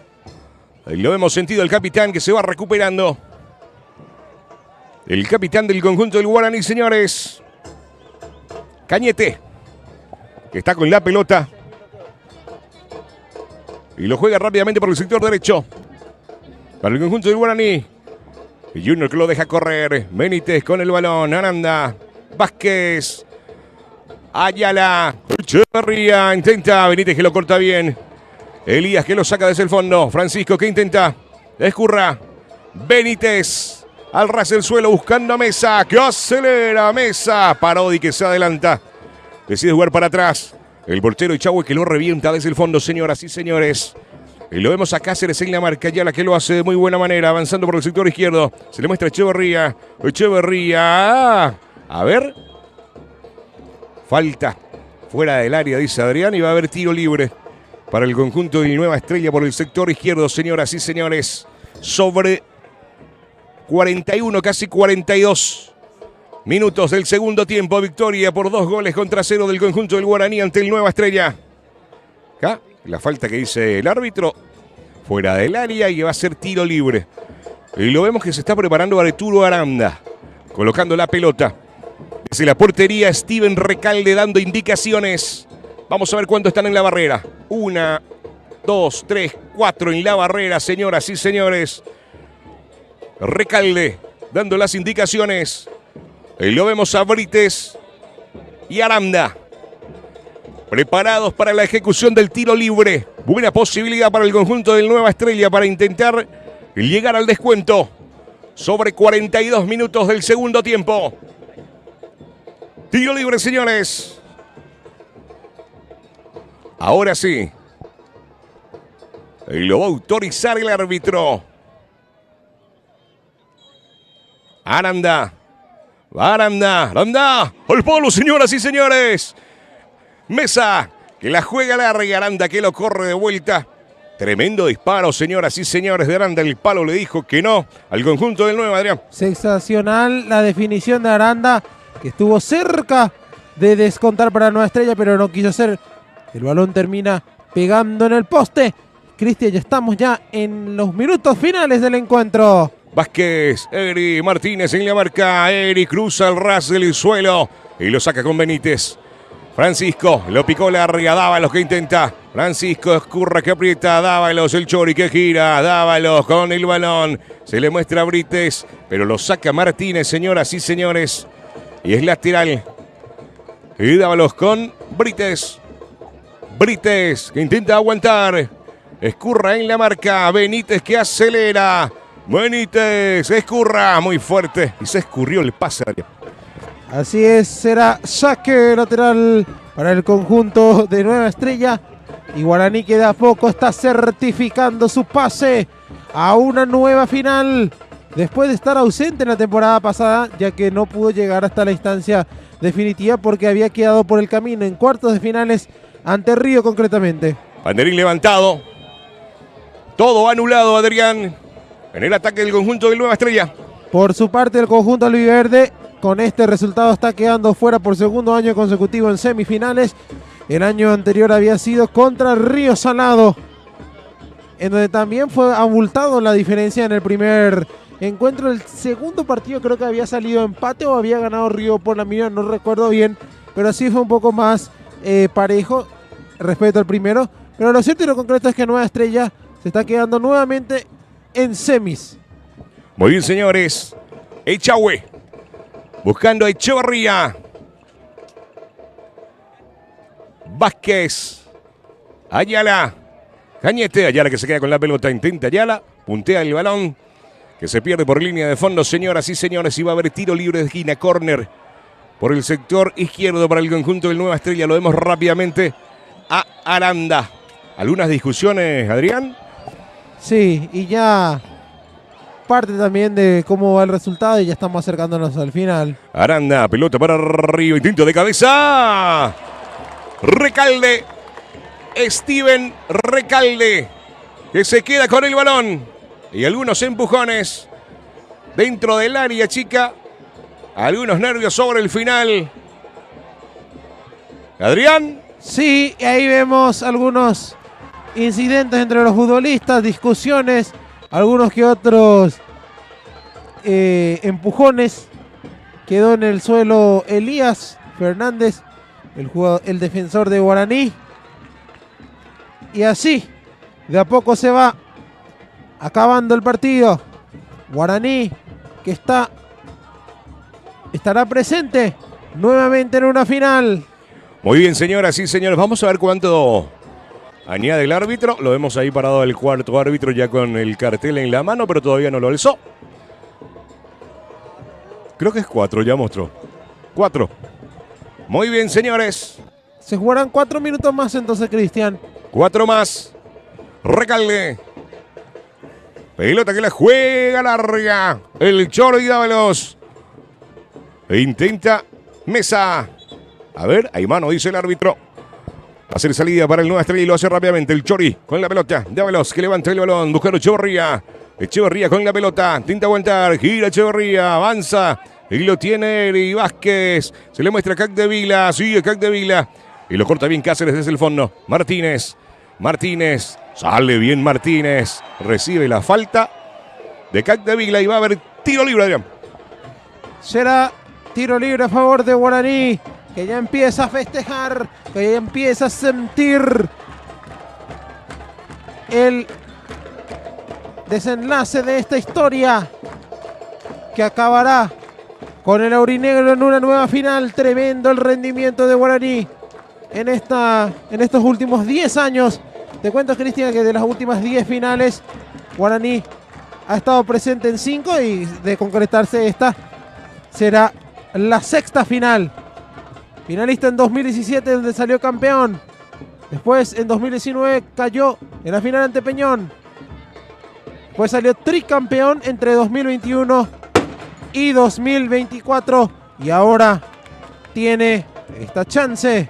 Ahí lo hemos sentido, el capitán que se va recuperando. El capitán del conjunto del Guaraní, señores. Cañete, que está con la pelota. Y lo juega rápidamente por el sector derecho. Para el conjunto del Guaraní. Y Junior que lo deja correr. Benítez con el balón. Aranda. Vázquez. Ayala. Echeverría. Intenta. Benítez que lo corta bien. Elías que lo saca desde el fondo. Francisco que intenta. Escurra. Benítez. Al ras del suelo buscando a Mesa. Que acelera Mesa. Parodi que se adelanta. Decide jugar para atrás. El portero Echagüe que lo revienta desde el fondo, señoras y señores. Y lo vemos a Cáceres en la marca. Ayala que lo hace de muy buena manera. Avanzando por el sector izquierdo. Se le muestra a Echeverría. Echeverría. A ver. Falta. Fuera del área, dice Adrián. Y va a haber tiro libre para el conjunto de Nueva Estrella por el sector izquierdo, señoras y señores. Sobre 41, casi 42 minutos del segundo tiempo. Victoria por 2-0 del conjunto del Guaraní ante el Nueva Estrella. Acá la falta que dice el árbitro. Fuera del área y va a ser tiro libre. Y lo vemos que se está preparando Arturo Aranda. Colocando la pelota. Desde la portería Steven Recalde dando indicaciones. Vamos a ver cuánto están en la barrera. 1, 2, 3, 4 en la barrera, señoras y señores. Recalde dando las indicaciones. Y lo vemos a Brites y Aranda. Preparados para la ejecución del tiro libre. Buena posibilidad para el conjunto del Nueva Estrella para intentar llegar al descuento. Sobre 42 minutos del segundo tiempo. Tiro libre, señores. Ahora sí. Y lo va a autorizar el árbitro. Aranda. Aranda. Al polo, señoras y señores. Mesa, que la juega larga y Aranda que lo corre de vuelta. Tremendo disparo, señoras y señores, de Aranda. El palo le dijo que no al conjunto del Nuevo, Adrián. Sensacional la definición de Aranda, que estuvo cerca de descontar para Nueva Estrella, pero no quiso hacer. El balón termina pegando en el poste. Cristian, ya estamos en los minutos finales del encuentro. Vázquez, Eri Martínez en la marca. Eri cruza el ras del suelo y lo saca con Benítez. Francisco, lo picó larga, Dávalos que intenta. Francisco Escurra que aprieta, Dávalos, el Chori que gira. Dávalos con el balón. Se le muestra a Brites, pero lo saca Martínez, señoras y señores. Y es lateral. Y Dávalos con Brites. Brites que intenta aguantar. Escurra en la marca. Benítez que acelera. Benítez, Escurra, muy fuerte. Y se escurrió el pase. Así es, será saque lateral para el conjunto de Nueva Estrella. Y Guaraní que de a poco está certificando su pase a una nueva final. Después de estar ausente en la temporada pasada, ya que no pudo llegar hasta la instancia definitiva porque había quedado por el camino en cuartos de finales ante Río concretamente. Banderín levantado. Todo anulado, Adrián, en el ataque del conjunto de Nueva Estrella. Por su parte, el conjunto albiverde con este resultado está quedando fuera por segundo año consecutivo en semifinales. El año anterior había sido contra Río Salado, en donde también fue abultado la diferencia en el primer encuentro. El segundo partido creo que había salido empate o había ganado Río por la mínima, no recuerdo bien, pero sí fue un poco más parejo respecto al primero. Pero lo cierto y lo concreto es que Nueva Estrella se está quedando nuevamente en semis. Muy bien, señores. Echagüe Buscando a Echeverría. Vázquez. Ayala. Cañete. Ayala que se queda con la pelota. Intenta Ayala. Puntea el balón. Que se pierde por línea de fondo, señoras y señores. Y va a haber tiro libre de esquina. Córner por el sector izquierdo para el conjunto del Nueva Estrella. Lo vemos rápidamente a Aranda. ¿Algunas discusiones, Adrián? Sí, y ya parte también de cómo va el resultado y ya estamos acercándonos al final. Aranda, pelota para arriba, intento de cabeza. Recalde. Steven Recalde, que se queda con el balón. Y algunos empujones dentro del área chica. Algunos nervios sobre el final. Adrián. Sí, y ahí vemos algunos incidentes entre los futbolistas, discusiones, algunos que otros empujones. Quedó en el suelo Elías Fernández, el defensor de Guaraní. Y así, de a poco se va acabando el partido. Guaraní, que estará presente nuevamente en una final. Muy bien, señoras y señores. Vamos a ver cuánto añade el árbitro. Lo vemos ahí parado el cuarto árbitro ya con el cartel en la mano, pero todavía no lo alzó. Creo que es 4, ya mostró. 4. Muy bien, señores. Se jugarán 4 minutos más entonces, Cristian. 4 más. Recalde. Pelota que la juega larga. El Chori Dávalos. Intenta Mesa. A ver, hay mano, dice el árbitro. Va a hacer salida para el Nueva Estrella y lo hace rápidamente. El Chori con la pelota. Dávalos que levanta el balón. Buscando Echeverría. Echeverría con la pelota. Intenta aguantar. Gira Echeverría. Avanza. Y lo tiene Eri Vázquez. Se le muestra a Capdevila. Sigue Capdevila. Y lo corta bien Cáceres desde el fondo. Martínez. Martínez. Sale bien Martínez. Recibe la falta de Capdevila y va a haber tiro libre, Adrián. Será tiro libre a favor de Guaraní, que ya empieza a festejar, que ya empieza a sentir el desenlace de esta historia que acabará con el aurinegro en una nueva final. Tremendo el rendimiento de Guaraní en estos últimos 10 años. Te cuento, Cristian, que de las últimas 10 finales, Guaraní ha estado presente en 5 y de concretarse esta, será la 6ª final. Finalista en 2017, donde salió campeón. Después, en 2019, cayó en la final ante Peñón. Después salió tricampeón entre 2021 y 2024. Y ahora tiene esta chance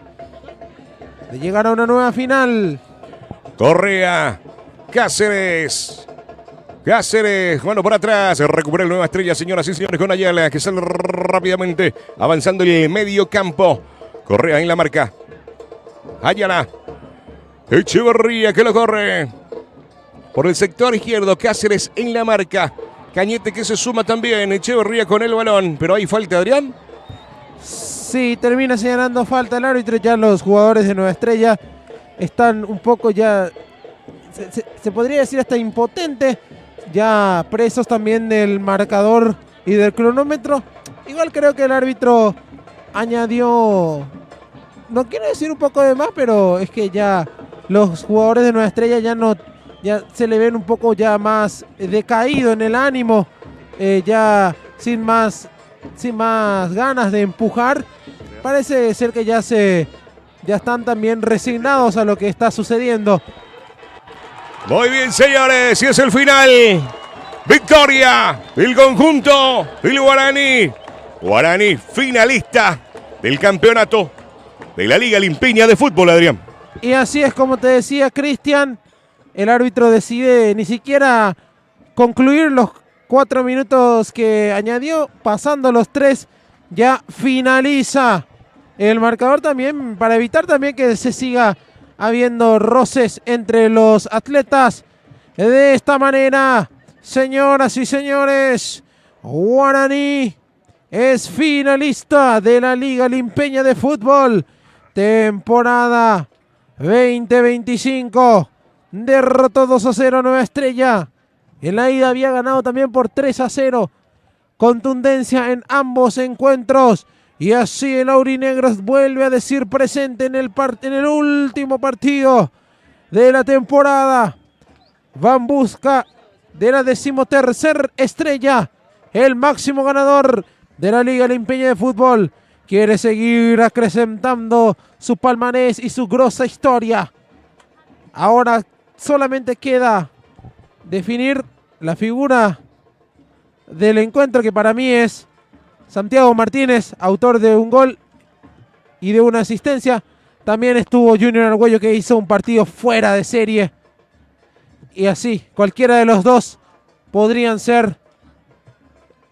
de llegar a una nueva final. Correa, Cáceres. Cáceres, bueno, por atrás, recupera el Nueva Estrella, señoras y señores, con Ayala, que sale rápidamente, avanzando el medio campo. Correa en la marca. Ayala. Echeverría que lo corre. Por el sector izquierdo, Cáceres en la marca. Cañete que se suma también, Echeverría con el balón, pero hay falta, Adrián. Sí, termina señalando falta el árbitro. Ya los jugadores de Nueva Estrella están un poco ya, se podría decir hasta impotentes, ya presos también del marcador y del cronómetro. Igual creo que el árbitro añadió, no quiero decir un poco de más, pero es que ya los jugadores de Nueva Estrella ya se le ven un poco ya más decaído en el ánimo, ya sin más ganas de empujar. Parece ser que ya están también resignados a lo que está sucediendo. Muy bien, señores, y es el final. Victoria del conjunto del Guaraní. Guaraní finalista del campeonato de la Liga Limpiña de Fútbol, Adrián. Y así es como te decía, Cristian. El árbitro decide ni siquiera concluir los 4 minutos que añadió. Pasando los 3, ya finaliza el marcador también, para evitar también que se siga habiendo roces entre los atletas. De esta manera, señoras y señores, Guaraní es finalista de la Liga Limpeña de Fútbol, temporada 2025. Derrotó 2-0 a Nueva Estrella. En la ida había ganado también por 3-0 contundencia en ambos encuentros. Y así el Aurinegros vuelve a decir presente en el último partido de la temporada. Va en busca de la 13ª estrella, el máximo ganador de la Liga Limpiña de Fútbol. Quiere seguir acrecentando su palmarés y su grosa historia. Ahora solamente queda definir la figura del encuentro, que para mí es Santiago Martínez, autor de un gol y de una asistencia. También estuvo Junior Argüello, que hizo un partido fuera de serie. Y así, cualquiera de los dos podrían ser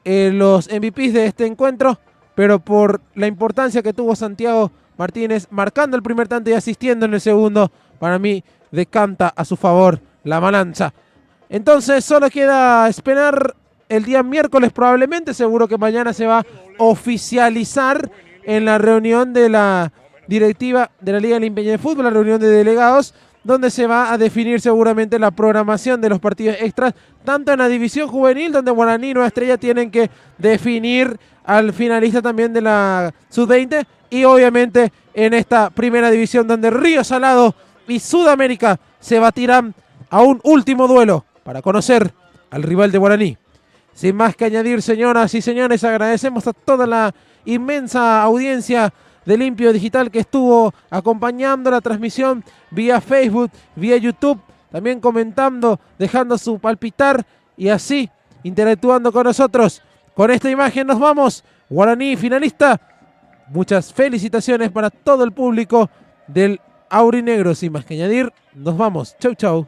los MVPs de este encuentro. Pero por la importancia que tuvo Santiago Martínez, marcando el primer tanto y asistiendo en el segundo, para mí decanta a su favor la balanza. Entonces solo queda esperar el día miércoles probablemente. Seguro que mañana se va a oficializar en la reunión de la directiva de la Liga Limpiña de Fútbol, la reunión de delegados, donde se va a definir seguramente la programación de los partidos extras, tanto en la división juvenil, donde Guaraní y Nueva Estrella tienen que definir al finalista también de la Sub-20, y obviamente en esta primera división, donde Río Salado y Sudamérica se batirán a un último duelo para conocer al rival de Guaraní. Sin más que añadir, señoras y señores, agradecemos a toda la inmensa audiencia de Limpio Digital que estuvo acompañando la transmisión vía Facebook, vía YouTube, también comentando, dejando su palpitar y así interactuando con nosotros. Con esta imagen nos vamos. Guaraní finalista. Muchas felicitaciones para todo el público del Aurinegro. Sin más que añadir, nos vamos. Chau, chau.